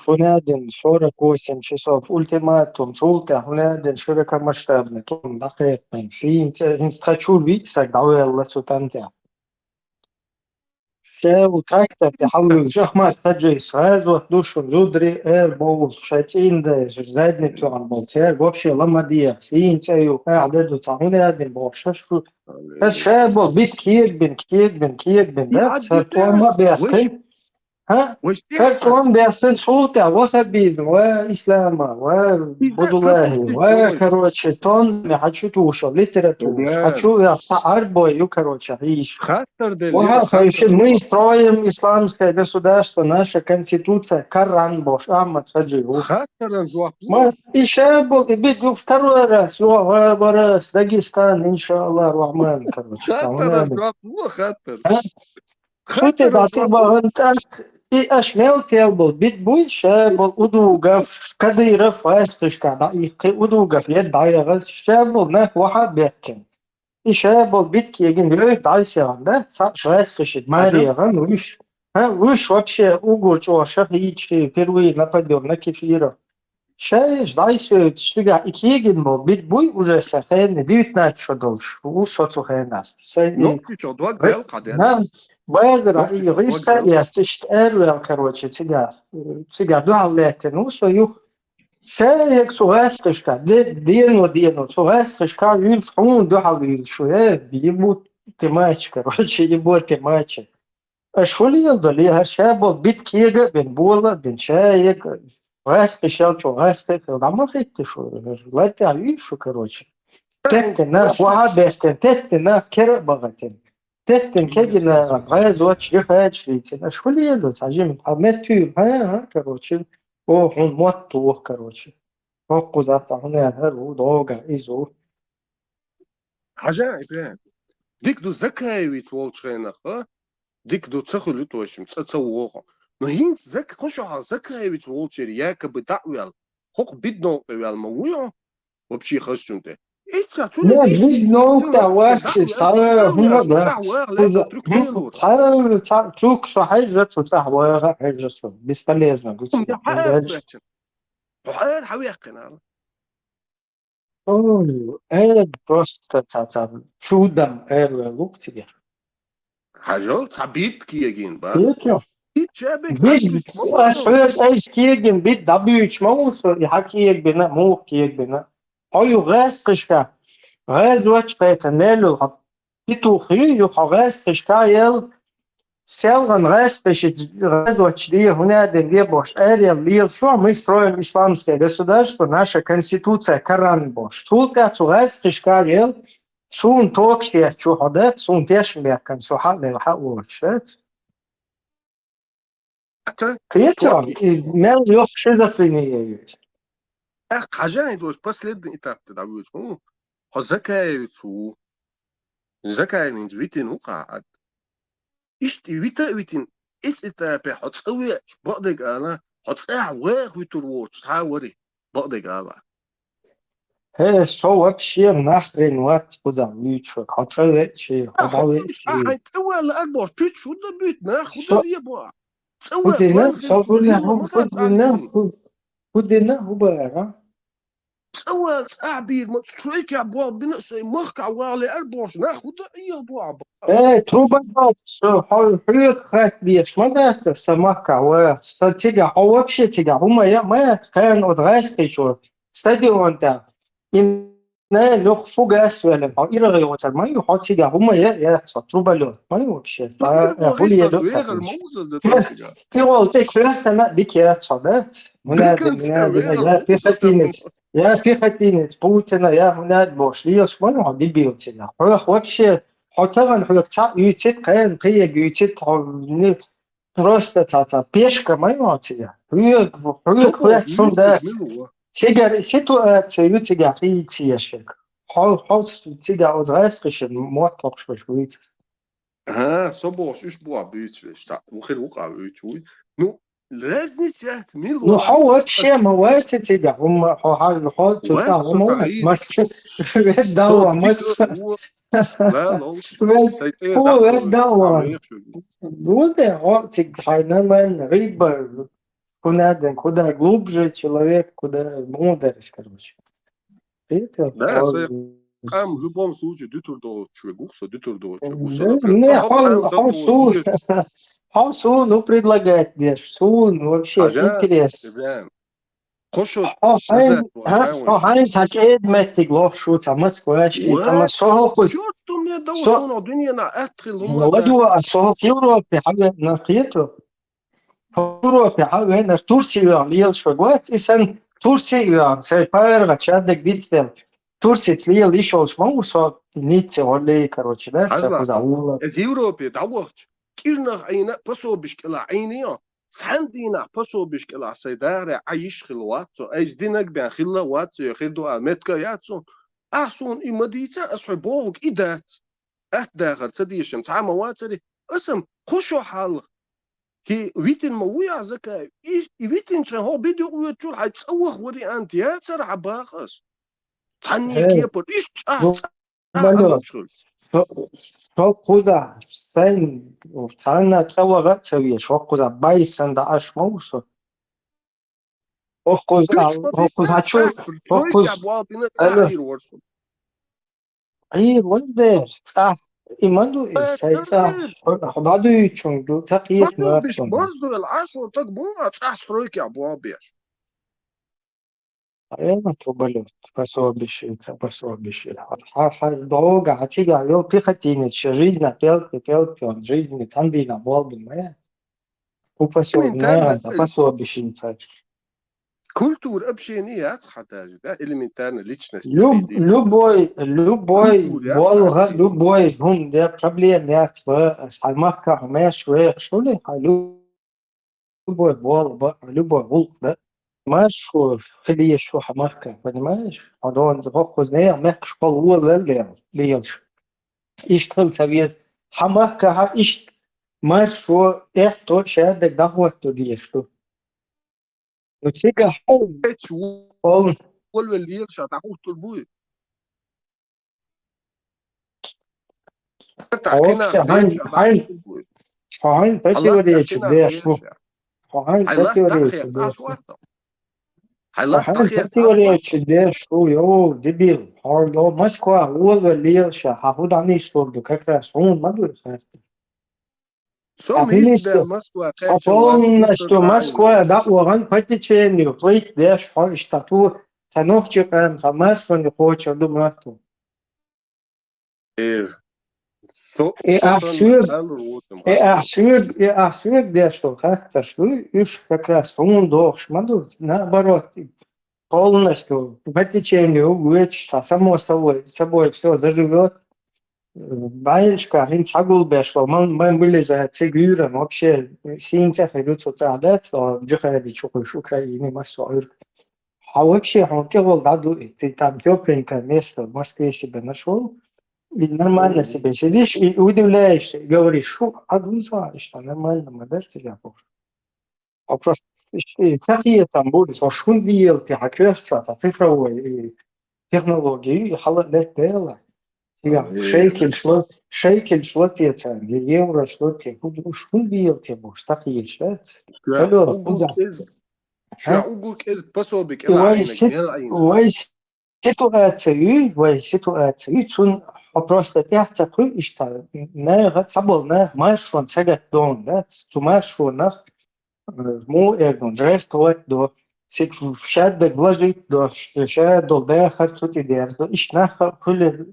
هنادن 48 часов ультиматум султа هنادن широкомасштабный том дақиқмен хочу висак давелла сутанта شاو трактор تحول شخمات تجي сразу душу зудри бол шатин да задницу عن болтер вообще ламадия синцею قاعدة هنادن بوششو الشاب بيت كيد بن ده صار ما بيحكي ها وش فالكون بيحسن صوته وثبيزم وإسلام وبدولاهي وكروتش تون ما حدشو توشو ليتراتوش حدشو يصعر بوي короче عيش خطر ده وهاخاющий мы строим исламское государство, наша конституция, Коран Бож, Ахмад Хаджиу. خطر جواب Мы еще был, и бить второй раз, раз, Дагестан, иншаллах, Рахман, короче. خطر جواب خطر Что ты да, ты баганташ, и ашмел тел был, бит больше был удугов, Кадыров, Эстышка, да, и удугов, я дайрас, ще был, не, вахаб беккен. И ще был бит кеген, я дайсеран, да, швестышит, Марияган, выш вообще угуч, о, шахичи, впервые нападем на кефира. Ще дайсеран, штига, и кеген был, бит буй уже сахен, 19 шодолш, у соцухенас. نقطة جدوى قال قدر Базара и риса я тиштервел, короче, цигар дуалете, ну, сою, шеек сугастышка, дено, сугастышка, юн шун дуалил, шуэ, ебут темач, короче, ебут темач. А шулил дали, а шабо бит кега, бен була, бен шеек, гастышал, чо гастык, да махите, шо, лайте авишу, короче. Тестена, тестена, кера багатен. تستن كجنا غاز واتش يخاج ليتنا شو اللي يلو تعجب عملتو ها كروتشي او هون موتو كروتشي فوق زعت هنا هرو دوغا ايزو عجائب ديك دو زكايويت والشينخ ديك دو تسخلو توشم تصوغ но هين زك خشع زكايويت والشير ياك بدعوال حق بدنو ويال مويو وبشي خشونته لا بدنو تواش صار هم صار تروك صح حاجة صح وغا حاجة بسبليزنا قلت وحال حويقنا اوه просто чудом луктиге حاجة تعبيت كيجين با بيت ايش كيجين بيت دبيوش موس يحكيك بنا مو كيك بنا هايو غاز قشكا غاز واتش فايتنالو بيتو خيو غاز قشكا يل سيلغن غاز غاز واتش دي هنا دي бош اريال лил что мы строим исламское государство наша конституция Коран бош тулка غاز قشكا يل سون توكشي شو حدث سون تيشمي كان سو حق حق واتشات كيتو مال يوخ شيزوفرينيا حاجة دوش последний этап تدعوش زكايتو زكاين ويتين وقعد اشتي ويتين اتس اتابع حتصوي بقدك انا حتصاع واخ ويتروش تعوري بقدك انا هي شو вообще нахрен вот куда лучше хотел شيء хотел شيء تسوي لأكبر بيت شو ده بيت ناخد اللي يبغى تسوي خدنا هو بقى تسوي عبير ما تشتريك عبوا بنفسي مخك عوالي أربعش ناخد يبغى تروبا شو حيوك خات بيش ما ده سماك عوا ستيجا هو вообще تيجا هما يا ما كان أدرس شو stadion ta in لو فوق أسفل إيرغي وترمي وحط سيجا هم يا سطروا بلوت ما يوكش فهولي يدوك ويغل تفنش موزة زتوتيغا تيغول تيك فلاس تما ديك يا صدات مناد كنت مناد ويغل يا في موزة ختينس يا في ختينس بوتنا يا مناد بوش ليش ما نوع دي بيوتنا حوخ وكش حوتغن حوخ تسع يوتيت قيان قيا يوتيت просто تا пешка мајмација. Хујак шум дец. Сега ситуација ю сега хијцијашек. Хал сега одрајскишен моторшвеш вујт. ها صبوش إيش بوا بيتش وخير وقع بيتوي نو لازنيتات Ну ميلوا хал вообще мавајте сега. Хал туца мавајт. Мас дава мас. لا لا سيتين هو دحت دوا. Люди хотят хайнаман рыба. Куда глубже человек, куда мудрость, короче. Это لا قام لبوم سوجي ديتور دو чугуксо дитор до чугуксо не, Хал ну предлагает мне, Сун вообще интересно. خشوا Хайн такед метти глошу, тама сквашки, тама сохус. شفتم يا دو صنع دنيا نا أدخل هم ودو أصلا في أوروبا حاجة نقيته. في أوروبا حاجة هنا ترسيا ليل شوقات إنسان ترسيا سيباير غتشادك ديتستل. Турция лил еще шмаусо нице олей, короче, да, حزلا اليوروبي دعوت كيرنا عينا بسو بشكلا عينيا ساندينا بسو بشكلا سيدار عايش خلواتو ايش دينك بين خلواتو يخدو امتكا ياتسون احسون امديتا اصحبوك ايدات داخل تديشم تعامل واتري اسم خشو حال كي ويتن مويا زكا ويتن شن هو بيدو يتشول حيتصوخ وري انت يا ترى عباخس تاني كيبر ايش شوقودا سين وتانا تصوغا تسوي شوقودا بايسن دا اشموسو اوكوز هاتشو اوكوز اي وندر صح إيمانو إسحاق خدادو يچوندو تقيت مش ناتون برضو العشر تقبوها تصح سترويك يا ابو ابيش أنا تقبله بسوا بشيء долго хотела я приходить жизнь пел жизнь там бина был бы моя упасёл на посوا бешить كولتور ابشينيات حتى элементарно личность любой волга любой هم ده проблем я сальмака я что ли любой волк да Машу хлеешь шо хамарка, понимаешь? А он захоз не, мягко шпал уоллел леешь. Иштел совет хамарка ха ишт машу то шадек дахват то диешту. Ну тига он واللي شاطع البوي هاين بتوريش ديشو هاين بتوريش ديشو هاين بتوريش ديشو يو دبيل هارلو مسكوا هو اللي شا هاخد عني صوردو كاكراس هون ما دور полностью Москва, да, уран по течению, плыть дешь, штату, сановчиком, самарство не хочет, думаю, что. Абсурд, где что, как-то, что, уж как раз он должен, наоборот, полностью по течению, само собой все заживет. Баечка, они цагул бешвал, мы были за цигюром, вообще, синцах идут социалдат, а джихади чухуш Украины, массуир. А вообще, он тягал, да, ты там тепленькое место в Москве себе нашел, и нормально себе сидишь и удивляешься, и говоришь, что, а знаешь, что нормально, мы даже тебя похож. А просто, такие там будут, а шун вил, ты хакешь что-то, цифровой технологии, халат дела. شيكل شلوتيتا اليورو شلوتي شو بيلتي بوش تقيل شلات شو أقول كذا بسوبك إلا عينك وي سيتواتسيو تون просто тяхта ку ишта не гацабол не машон сега дон да ту машон му эгон жестовать до سيك شاد بلجيت دوش شاد دول داخل توتي دير دو إيش ناخ كل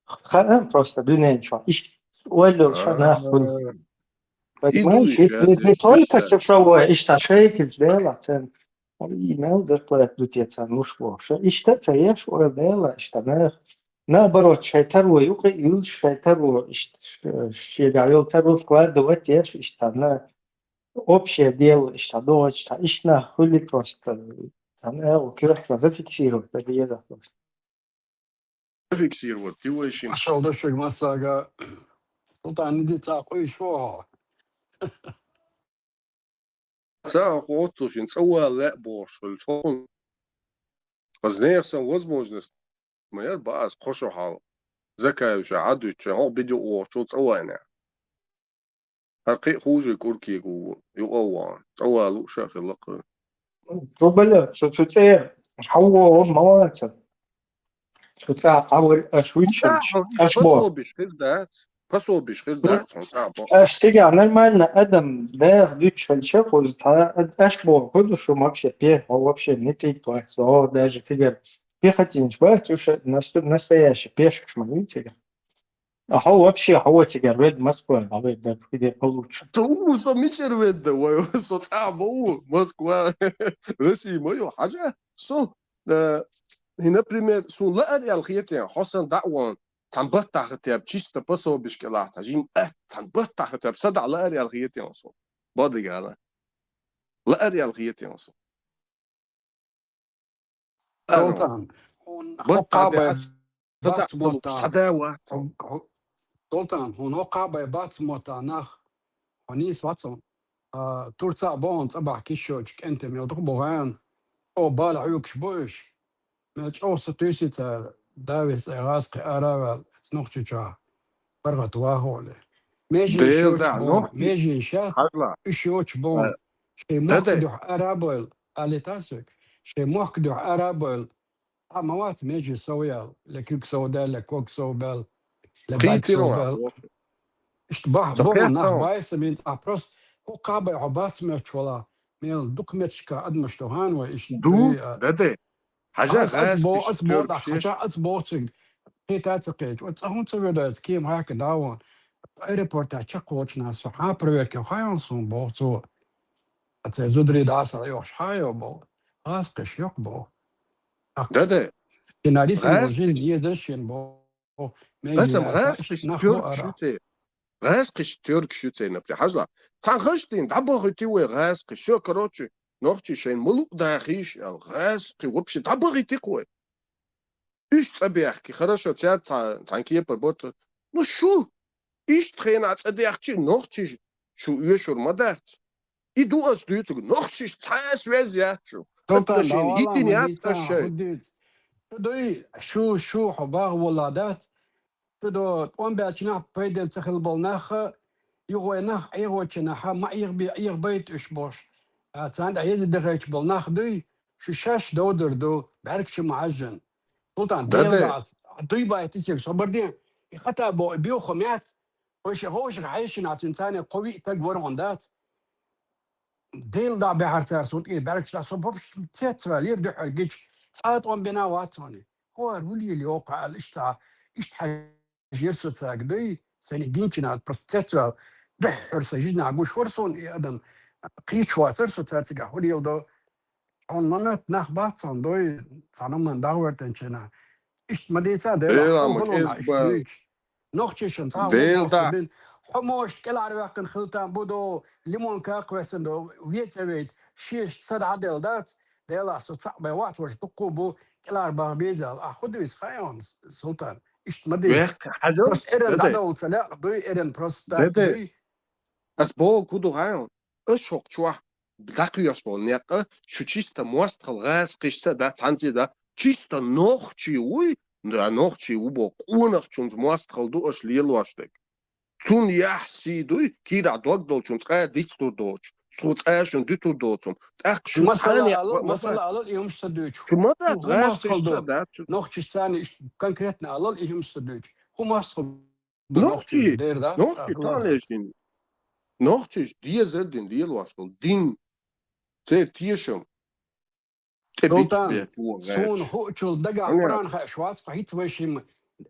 خان بروستا دونين شو إيش ولو شو ناخ كل إيدو ماشي يشاد بتولك بيشتا سفروا إيش تشيك الجديلة تن ما ذكرت دوتي تن مش واش إيش تتسيش ورديلة إيش تناخ نا بروت شيتر ويوقي يول شيتر وإيش شيدايول ترو فكوار دوت يش إيش تناخ общее дело, что дочь, что ишна хули просто. Там وكيف зафиксировать это еда просто. فيكسير ودي ويشين عشان دشك مساقة سلطان ندي تاقوي شو ساعة قوتوشين سوى لا بوش بالشون قزنيخسن возможность моя баз خوشو حال زكايوشا عدوشا هو بديو اوشو سوى انا حقيق خوجي كوركي جو يقوان سوى لوشا خلق ربلا شو تصير حو مواد شو تصير أول أشويتش فصلوا أشبه بشخير دات فصلوا بشخير دات ساعة أشتكي عن المال أدم ده ليش هالشغل تا أشبه كله شو ما بشي بيه هو بشي نتي تويس هو даже تقدر بيختين شوية توش настоящий пешка шмалителя. А هو вообще هو تقدر ويد Москва а ويد ده كده получше. تو تو ميشر ويد وصوت صعب هو موسكوا رسي ميو حاجة سو هنا بريمير سو لا أري الخيتين حسن دعوان تنبت ختياب чисто بسوا بشكلات عجين تنبت ختياب صدع لا أري الخيتين أصلا بادي قال لا أري الخيتين أصلا سلطان هون بس قابة صدع بات تلو موتا صداوة سلطان هون قابة بات موتا ناخ هونيس واتسون تورتا بونت أبع كيشوش أنت ميلدق بوغان أو بالعيوك شبوش ماش أو ستوسي تا داويس إغاسقي أراوال تنوختشا برغت واهولي ميجي ديل شوش دع بون نوحي ميجي شات حقلا شوش بون شي موخ دادا دوح أرابل ألي تاسك شي موخ دوح أرابل موات ميجي سويال لكيك سودال لكوك سوبال لباك قيتيرو سوبال عبوش اشتباه بون ناخ سقيتهم بايس من أبروس هو قابع عباس ميتشولا ميل دوكمتشكا أدمشتوهان وإيش دو دادا حاجة أصبو غاسقش أصبو ترك دا شيش خشا أصبو تسق هي تاتقيج وتصهون تسويدات كيم هاك داون ايربورتا تشقوش ناس حابريك وخايون صون بو تو زدري داسا يوش حايو بو غاسقش يقبو دادا كناريسن وجيل غاسقش ديدرشين بو غاسم ميجي تاش غاسقش نخبو ترك أرا شوتي غاسقش ترك شوتي نبتي حاجة تنخشتين دعبو غيتيوي غاسقش شو كروتشي نوختي شين ملوك داخيش غاسقي وبشي دعبو غيتيقوي إيش تبيحكي خرشو تساعد تانكيه بربوت نو شو إيش تخينا تبيحكي نوختي شو يشور مدات إدو أصديتك نوختي تحاس وزيات شو سلطان أدشين داوالا يتين مديتا ياتشي خديت دوي شو حباغ ولادات تدو تقوم بأجناح بيدن تخل بالناخ يغوي ناخ ايغو تشناحا ما ايغ بيت اشبوش تاند عيز دغيش بالناخ دوي شاش دودر دو بعرك شو معجن سلطان ديل دادا داس دوي باي تسيك صبردين يخطا بيو خميات وش هوش عايش نعطي ثاني قوي تكبر عندات ديل دا بحر صوت إيه بالك لا صبف تتفال يرجع الجيش ساعتهم بنا واتوني هو ولي اللي وقع الاشتع يرسو تاقدي سني جينشنا بروستيتوال بحر سجنا عقوش ورسون إيه أدم قيش واترسو تاتيقا ولي يودو on منت نخباتون دوي صانو من داور تنشنا إيش مديتا ديلا ديل خو عمك هلونا إيش إزبال دويش نوختشن تا ديل وبوخ دا دين حموش كل عربيكن خلطان بودو ليمون كاقوسن دو ويتويت شيش تصد عدل دات ديلا سو تصعب وقت وش تقوبو كل عربا بيزال أخدويت خيون سلطان إيش مديت ويخ حاجة بروست إيرن دادا دادو سلاق دوي إيرن بروست داك دادا دوي أسبوع كودو غايون أشوق شوح بداكو يسبول نيقة شو تشيستا موستخل غاز قيشتا دا تانزي دا تشيستا نوخشي وي دا نوخشي وبو قونخ چونز موستخل دو أش ليل واشتك تون يحسي دوي كيدا دوك دول چونز قايا ديش دور دوش صوت آشون دي تور دوتسم تاق شو تاني مسألة على يوم سدوش شو مدات هو غاز ماسخل قيشتا دو دا نوختش ثاني كونكريتنا على يوم سدوش هو ماسخل دو نوختش نوخشي دير دا نوخشي غلط تاني نوختش دي زردين ليل واشتل دين زي تيشم تبيت سون هوتشل دقا قران خشواس قهيت وشي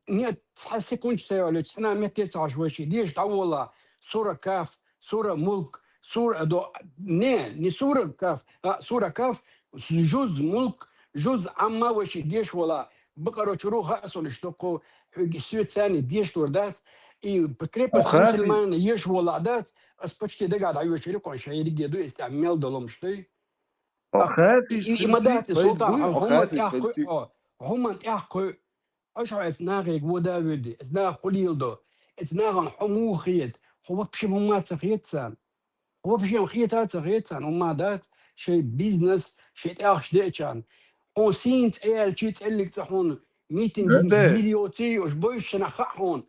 نيت تحسي كنت سيولي تسنا متى تعش وشي ديش تعولا سورة كاف سورة ملك سورة دو ني سورة كاف سورة كاف جزء ملك جزء عما وشي ديش ولا بقرو شروها أصل اشتقوا سويت ثاني ديش وردات اي بكريبس مسلمان يش ولا دات اسبتشتي دقا دعيو شريك وشيري جدو استعمال دولمشتي مدات سلطان هم تأخذ أشعر إثناغ ودا ودي إثناغ قليل دو إثناغ حموخيت هو بشي هم تسخيتسان هو بشي مخيتات تسخيتسان هم دات شيء بيزنس شيء تأخذ ديتشان هو سينت إيال شيء تقلك تحون ميتنج فيديوتي وش بوش نخحون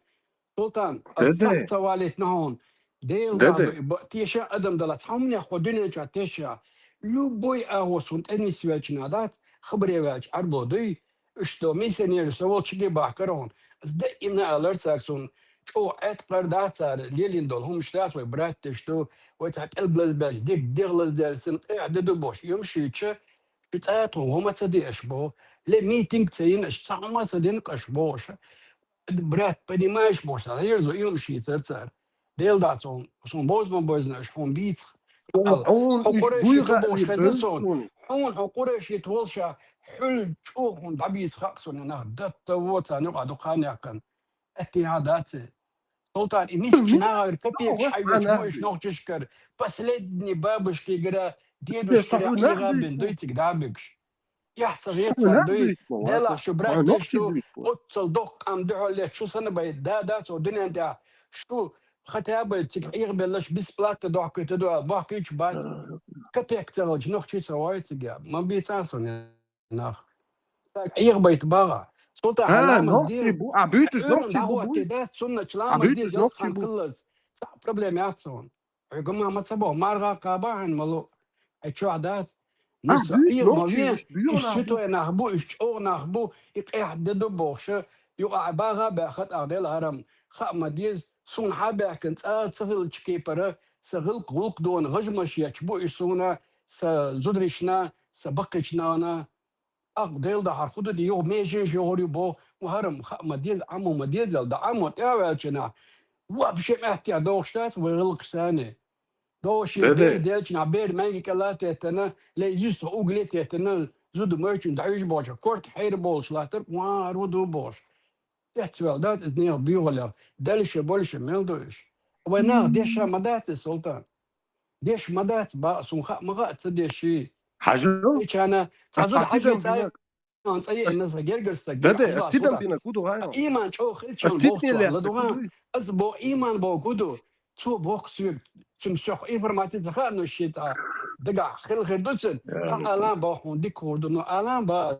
سلطان الصح سوالتنا هون ديل دابو تيشا أدم دلت حمني أخو دنيا جا تيشا لو بوي أهو سنت أني سويتشنا دات خبري واج عربو دي اشتو ميسانير سوال شكي باحكرون از دائما ألرت ساكسون شو عيت قردات سار ليلين دول هم شتاس وبرات تشتو ويتحت البلز باش ديك ديغلز دال سنت اعددو بوش يمشي تشا شتاتو هما تصدي اشبو لي ميتينج تسين اشتاع ما صدين اشبوش برات понимаешь بوش هير زو يمشي ترتر ديل داتون سون بوزمان بوزنا شحون بيت حقورش يتوبوش خزسون حون حقورش يتولشا حل تشوفون دبيس خاقسون انا دت ووتا نقعدو قانيقن اتهادات سلطان إمسك ناغر كبيك حيوش موش نوخ تشكر بس لدني بابش كي قرا ديدوش كرا إيغابن دويتك دابكش يحصل يتصل دوي دلا شبرات دشتو اتصل دق ام دعو اللي شو سنة بيت دادات ودنيا انت شو ختابة تك بلش بس بلات دعو كي تدعو باقيش بات كبيك تلج نوخ تشي سوايت ما بيتاسون ناخ بيت باغا سلطة علامة دي عبيتش أنا نوخ دعوة تدات سنة علامة دي جلت خان كلت صعب بروبليماتون يقوم ما تسبوه مارغا قاباهن ملو شو عدات نص ما بين الشتوى نخبو الشو نخبو يحددوا بوخشة يقع باغا باخد أغدال هرم خا ديز سون حابة كنت سهل تشكيبرة سهل قلق دون غجمش يتشبو يسونا سزدرشنا سبقشنا أغدال ده حرفضو دي يو ميجي جوري بو وهرم خا ديز عمو مديز ده عمو تاوالشنا وابشي احتيا دوشتات ويغلق سانه دوشي بير ديلشنا بير مانجي كلاتي تنا لا يجوز اوغليتي تنا زود مرشن دايش بوش كورت حير بولش لاتر وارودو بوش تحتوال دات از نيل بيغلا دلش بولش ميلدوش وانا ديش مدات سلطان ديش مدات با سونخا مغات ديشي حاجه انا تعزود حاجه تاي صحيح الناس جرجرستك ده استيدم بينا كودو هاي ايمان شو خلشان بوقت ولا دوغان از بو ايمان بو كودو تو بوق سوق تمسخ انفورماتيك دخل انه الشيء دقع خير دوتن الان باخون دي كوردو الان با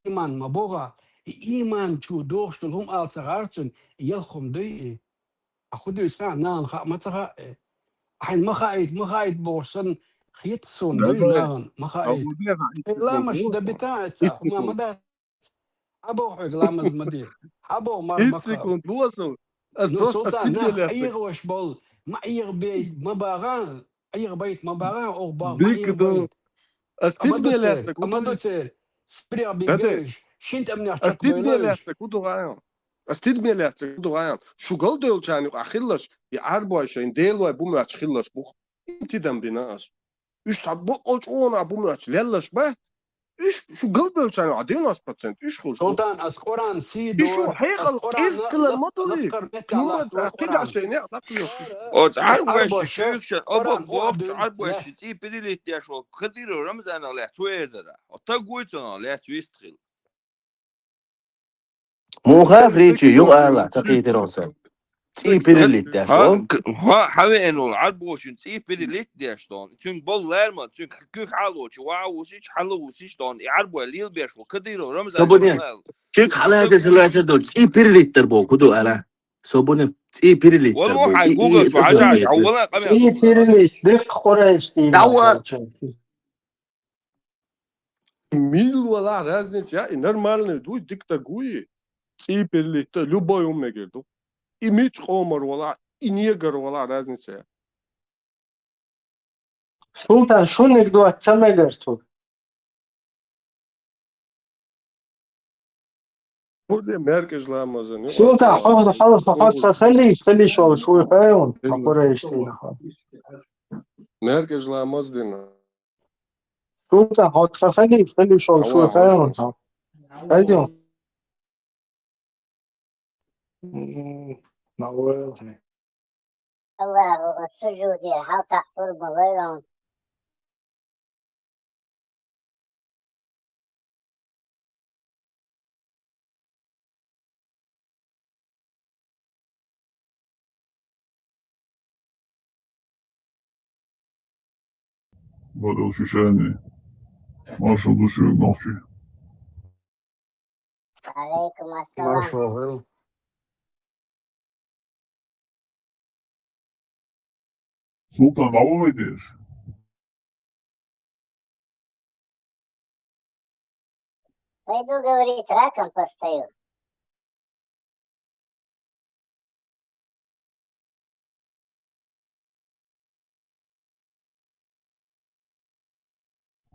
ايمان ما بوغا ايمان شو دوغش هم التغارتن يلخم دي اخذ يسمع نان ما تغا حين ما خايد بوسن خيت سون دي نان ما خايد لا مش ده بتاعتها هم مدى حبو حق لامز مدي حبو مر إيتسي كنت بوصل أسبروس أستيدني أيغ وش بول ما أيغ بيت ما باغان أيغ بيت ما باغان أو باغ ما أيغ بيت أستيدني لاتك أمدو تير سبريا بيجيش شنت أمني أحتك أستيدني لاتك كودو غايان أستيدني لاتك كودو غايان شو قال دول جاني أخلش يعربو عشان ديلو بوم أخلش بوخ أنت دم بناس إيش تعبو أوش أنا بوم أخلش بس إيش شو قلبي كانوا عادين 100% إيش خوش سلطان أسقران سيدور إيشو حيقل إيش كل المطري كلمة أكيد عشان يعطيك O عربوش شيكشن أبا بوفش عربوش تي بدي تياشو خديرو رمزان لا تويدرا وتقويتنا لا تويستخل مو خاف ريتشي يقال تقيت روسا تي بيرلي تاشو ها حوي إنه عربوش تي بدي تياشتون تون بول ما تون كيك حلوش واوسيش حلوسيش تون عربو ليل بيش وخديرو رمزان كيك حالات الزلاجة دول تي بيرلي تربو كدو أنا سوبون تي بيرلي تربو والله حي جوجل شو عجاج أولا تي بيرلي دق قريش دي ميل ولا разница я и нормально дуй диктагуи تي بيرلي любой умный герду и мич хомор ولا и негр ولا разница سلطان شو نقدو اتسمى قرتو Burada merkezlemezini سلطان حافظ خلي شوي فاهم تقول ايش merkezlemez dina. سلطان حافظ خلي شوي فاهم هذه الله السجود حاطة قرب غيرهم. Badal Shishani, Marshall Bushu, Norchi. عليكم السلام. مرشوغل Sultan Avamedir. Пойду говорить, раком постою.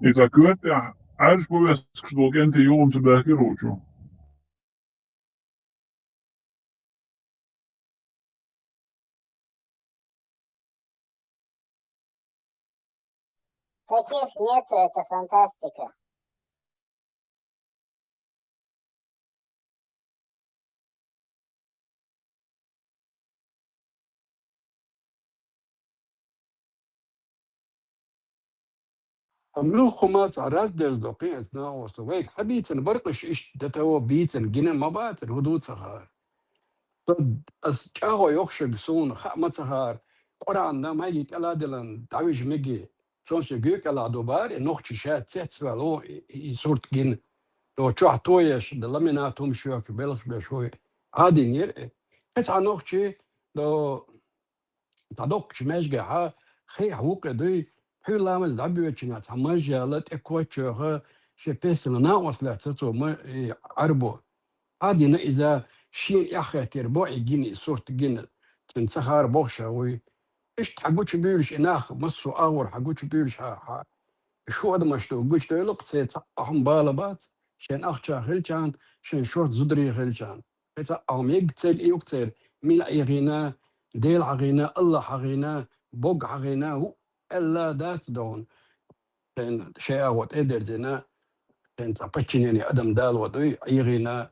إذا كنت عارف بس كشتوك أنت يوم سباكي روجو. Таких нету, это фантастика. ملوخ خمات راس درز دوقي اثناء وصويك حبيتن برقش ايش دتو بيتن جنا مباتن هدوء صغار ضد اس جاهو يخشق سون خامة صغار قرآن نام هاي كلادلن تعويج مجي شون شجيك على دوبار نوخش شات سيت سوالو يصورت جن لو تشوح تويش دلميناتهم شوية كبيرش بشوي عادي نير قطع نوخشي لو تدوق شماش جها خي حوق دي حيل لامز دعبي وشنات عماش جالت اكواتشوها شي بيسل ناقص لا تتو ما عربو عادي إذا شين ياخي تربو يجيني صورت جن تنسخار بوشا وي ايش حقوش بيولش اناخ مصو اور حقوش بيولش شو هذا مشتو قلت له لق سيت اهم بالبات شان اخشا خلشان شان شورت زدري خلشان بيتا ام يقتل يقتل من غينا ديل عغينا الله عغينا بوق عغينا هو الا ذات دون شان شيء وات ادر زنا شان تبتشني ادم دال ودي يغينا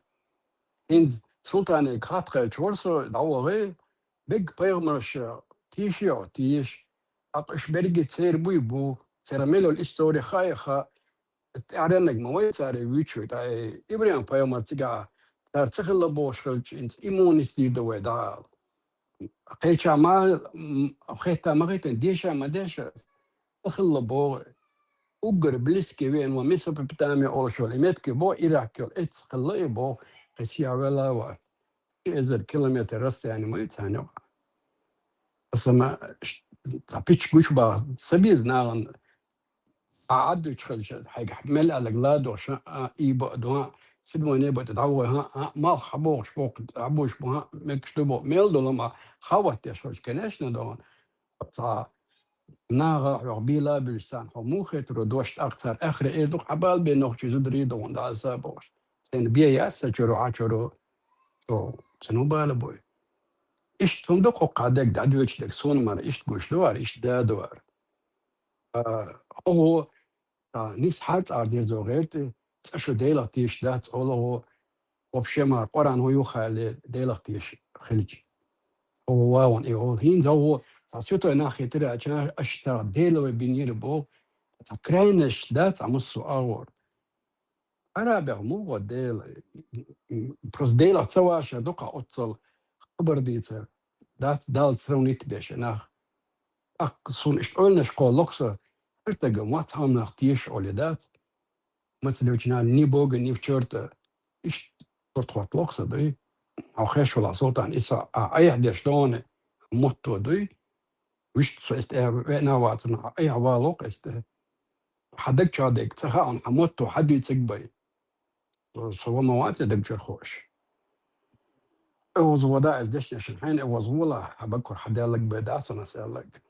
ان سلطان خاطر تشورسو داوغي بيج بيرمرش تيشيو تيش اقش برجت سير بو سيراميلو الاستوري خايخه تعرنك ما ويتاري ويتشو تاي إبراهيم بايو مرتجع ترتخل لبوش خلش إنت إيمونستي دوي دا قيتشا ما خيتا ما خيتا ديشا ما ديشا تخل لبو أجر بلسكي وين ومسا بتامي أول شو لمتك بو إراكيو إتس خلي بو قسيا ولا وا إذا كيلومتر رست يعني ما يتسانيو بس ما تابيتش قوش با سبيز ناغن عادوا يتخرج حاجة مل على جلاد وشان يبقى دوا سيدوني بتدعوه ها ما خبوش فوق عبوش بها مكتوبه ميل دولا ما خوات يشوش كناش ندون صا ناغا عقبيلا بلسان مخت ردوشت أكثر آخر إيه دوك عبال بينوخ شيء زدري دون دا سابوش سين بيا سجرو عشرو تو سنو بالبوي إيش تم دوك قادك دعوش دك سون مر إيش تقولش دوار إيش دادوار هو نيس حالت أردير زوغيت تشو ديلا تيش دات أولو وبشما قران هو يخال ديلا تيش خلج هو واون إيهول هين زو تاسيوتو ناخي ترى عشان أشتغ ديلا وبينير بو تكرينش دات عمسو أور أنا بغمو ديلا بروس ديلا تواش دوقا أتصل خبر ديتا دات دال ثرونيت بيش ناخ أقصون إشتغلنا شقول لقصة ارتقم واتهم ناخ تيش أولي مثل وجنا نيبوغ نيفشورت إيش تطلع لوكسا دي أو خيش ولا صوت عن إسا أي حد يشتون موتو دي ويش تسويست أنا واتنا أي عوالوق است حدك شادك تخا عن موتو حد يتسقبي سوى موات دك جرخوش أوز ودا إز دش شنحين أوز ولا حبكر حدا لك بدات أنا سألك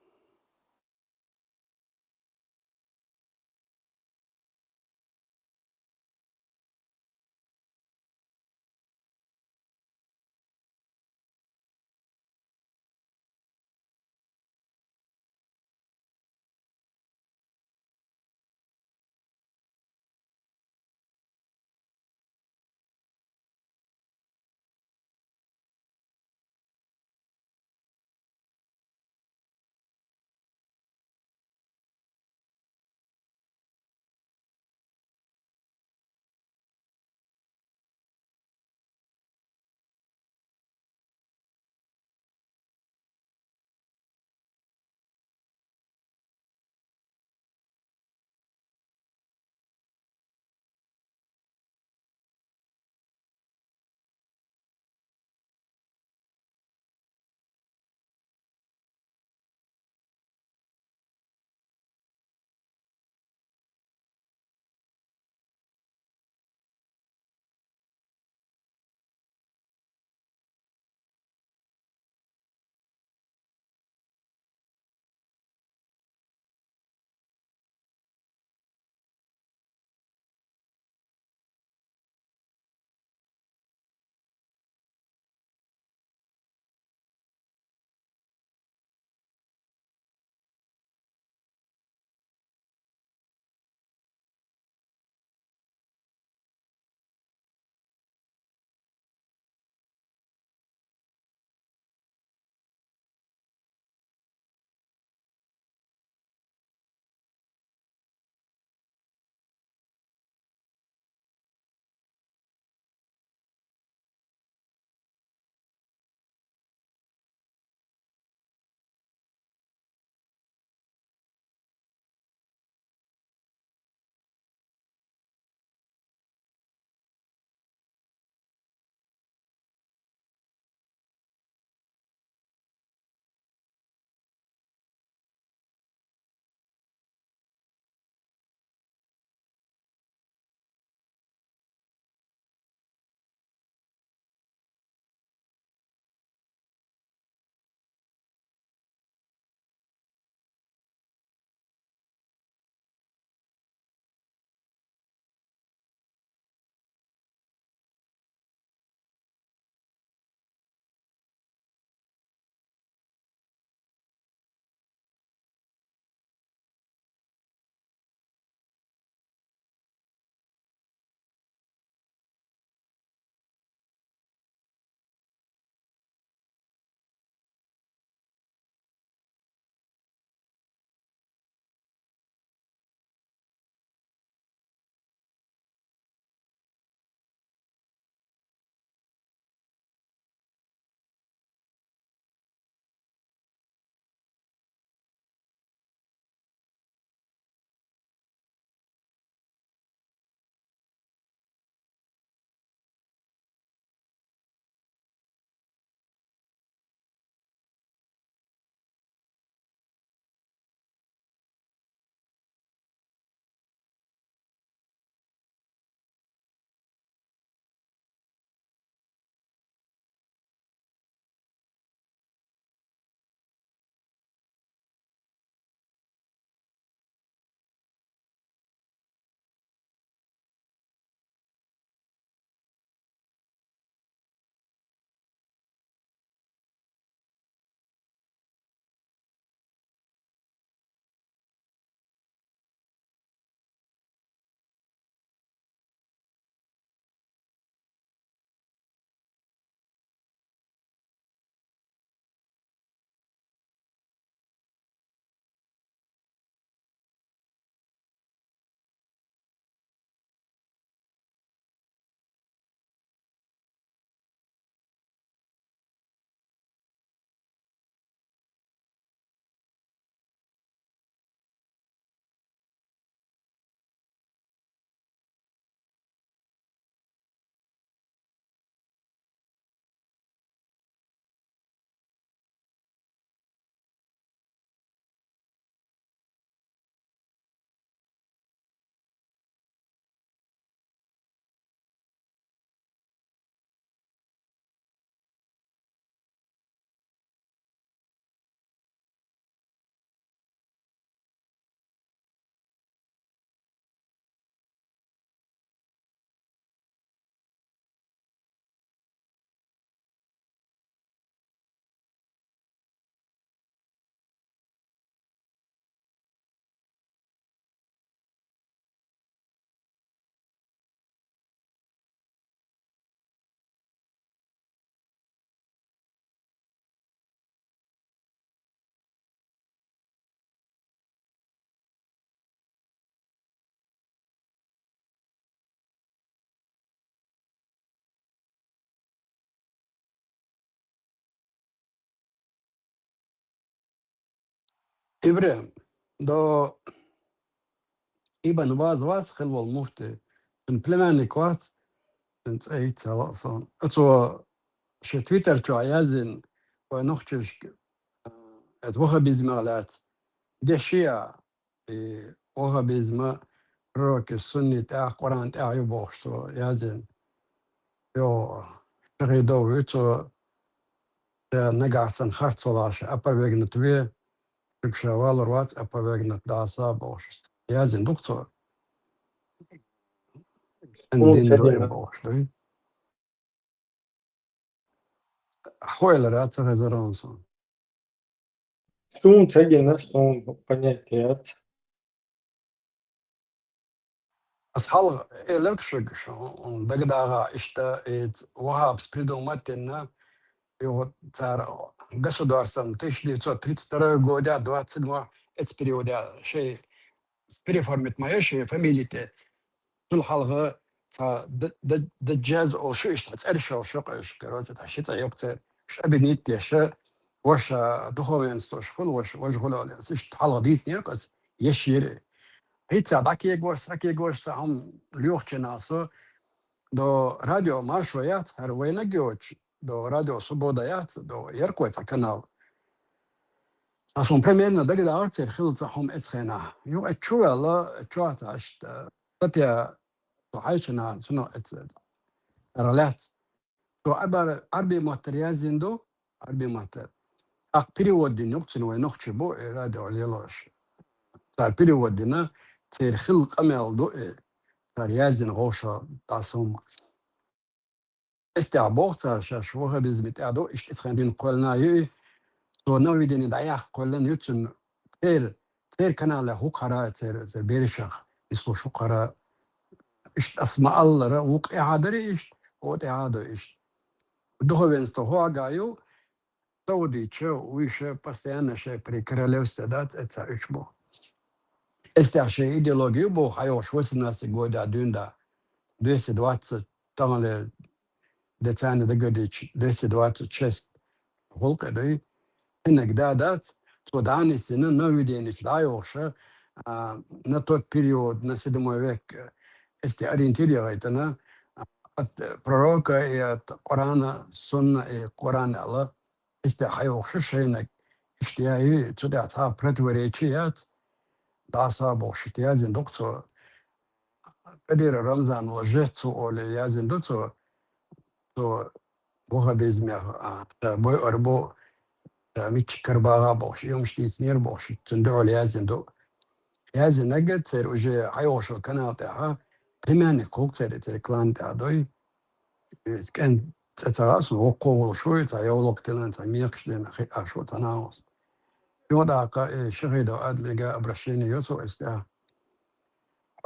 إبراهيم دو إبن واز خلو المفتي من بلمان كوات انت ايت سواء اتو شي تويتر شو عيازن ونخشش اتوخا بيزمالات دي شيا وخا بيزما روك السني تاع قرآن تاع يبوخشتو يازن يو شغي دو يتو نقعسن خرطولاش أبا ويغنت وي شكشا روات أبا ويغنت داسا بوخشت يازن دكتور عندين دو بوخشتو حوالي رات غزرانسون Stund tegena stund понятият. أصحاب إلكشجش دقداغا إشتا إت وهاب سبريدو ماتنا يو تار государством 1932 года 27 إت периода شيء переформит моя شيء فاميليتي طول حلقة جاز أو شو إيش تسأل شو إيش كروت تحشيت يقتل شو أبنيت يش وش دخول ينستوشفل وش غلا على إيش حلقة ديت نيرقص يشير هيت باكي جوش هم ليوخ ناسو دو راديو مارشويات هروينا جوش دو راديو سبودايات دو يركوت كانال أصلا بريميرنا دقيقة أرتر خلطهم إتخنا يو أتشوى الله أتشوى تعشت تتيا تعيشنا شنو رالات تو أربي ماتريال زندو أربي ماتر أقبري دي نقطة وينقطة بو راديو ليلوش تار ودينا تير خلق أمل دو تاريازن غوشة تاسوم استعبوغ تار شاشوغة بزبط أدو إشتخندين قولنا يو تو نوي ديني داياخ قولن يتن تير كانال هو قراء تير بيرشخ نسلو شو قراء إشت أسماء الله وق إعادة إشت وق إعادة إشت دخو بينستو هو أغايو تودي تشو ويشة постоянно شيء при королевстве дат это ичбо استعشي идеологию бо хайош 18 года дюнда 220 тамале децаны догодич 226 холка дой انك دادات تودعني سنة نوي دينك لا يوشة на тот период на 7 век este ориентировано от пророка и от Корана сунна и Корана Allah este хайош шейнак иштияи туда та противоречият даса бошит язин доктор Кадир Рамзан ложецу оле язин доктор то бога безмер бой арбо ميتش كرباغا بوش يوم شتي سنير بوش تندعو ليازن دو يازن نجد سير وجه عيوش القناة تاعها بمعنى كوك سير كلان تاع دوي كان تتراس وقوة شوي تاع يولوك تلان تاع ميقش لين أخي أشو تناوس يوضع شغيدو أدلقا أبرشيني يوسو استاع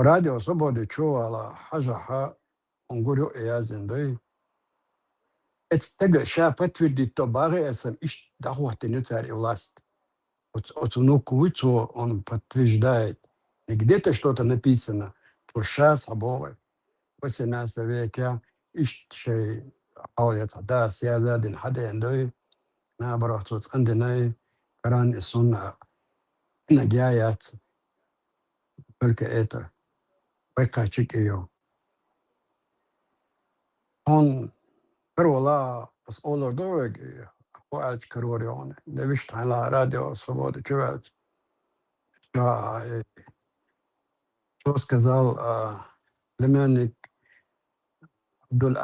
راديو صبو دي تشو على حاجة ونقولو يازن دوي اتستقى شافت في دي توباغي اسم إيش دعوة تنتاري власть. Вот ну куицу он подтверждает. И где-то что-то написано, то сейчас обои 18 веке إيش شيء حاولت دا سيادة دين حدا عندي ما برحت عندنا قران السنة إن جايات بلكة إيتر بقى شيك إيو هون كرولا بس أولر دوغ وقعد كروريون نبشت على راديو свободы чувать что сказал племянник Абдул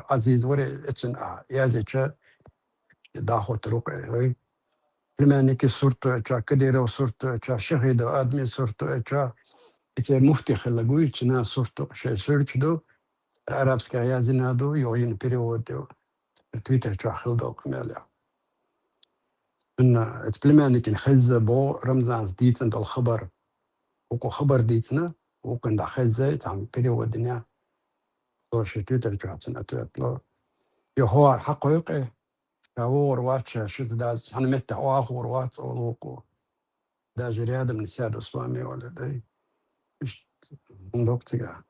Азиз وري اتسن يازيتش داخل روك племянники сурту ча кадиро сурту ча шахидо админ сурту ча эти муфти خلقوي чна сурту شيء سيرчдо арабская язынадо يوين переводо تويتر ча خلدو كمالا إن племянники نخزة بو رمزان ديتن دول خبر وكو خبر ديتنا وكن دا خزة تعم перевод الدنيا توش تويتر ча تنتلو يهوار حقيقي هو رواتش شو داز أنا متى آخر روات أولوكو دا جريادة من السيادة الإسلامية ولا داي إيش من وقتها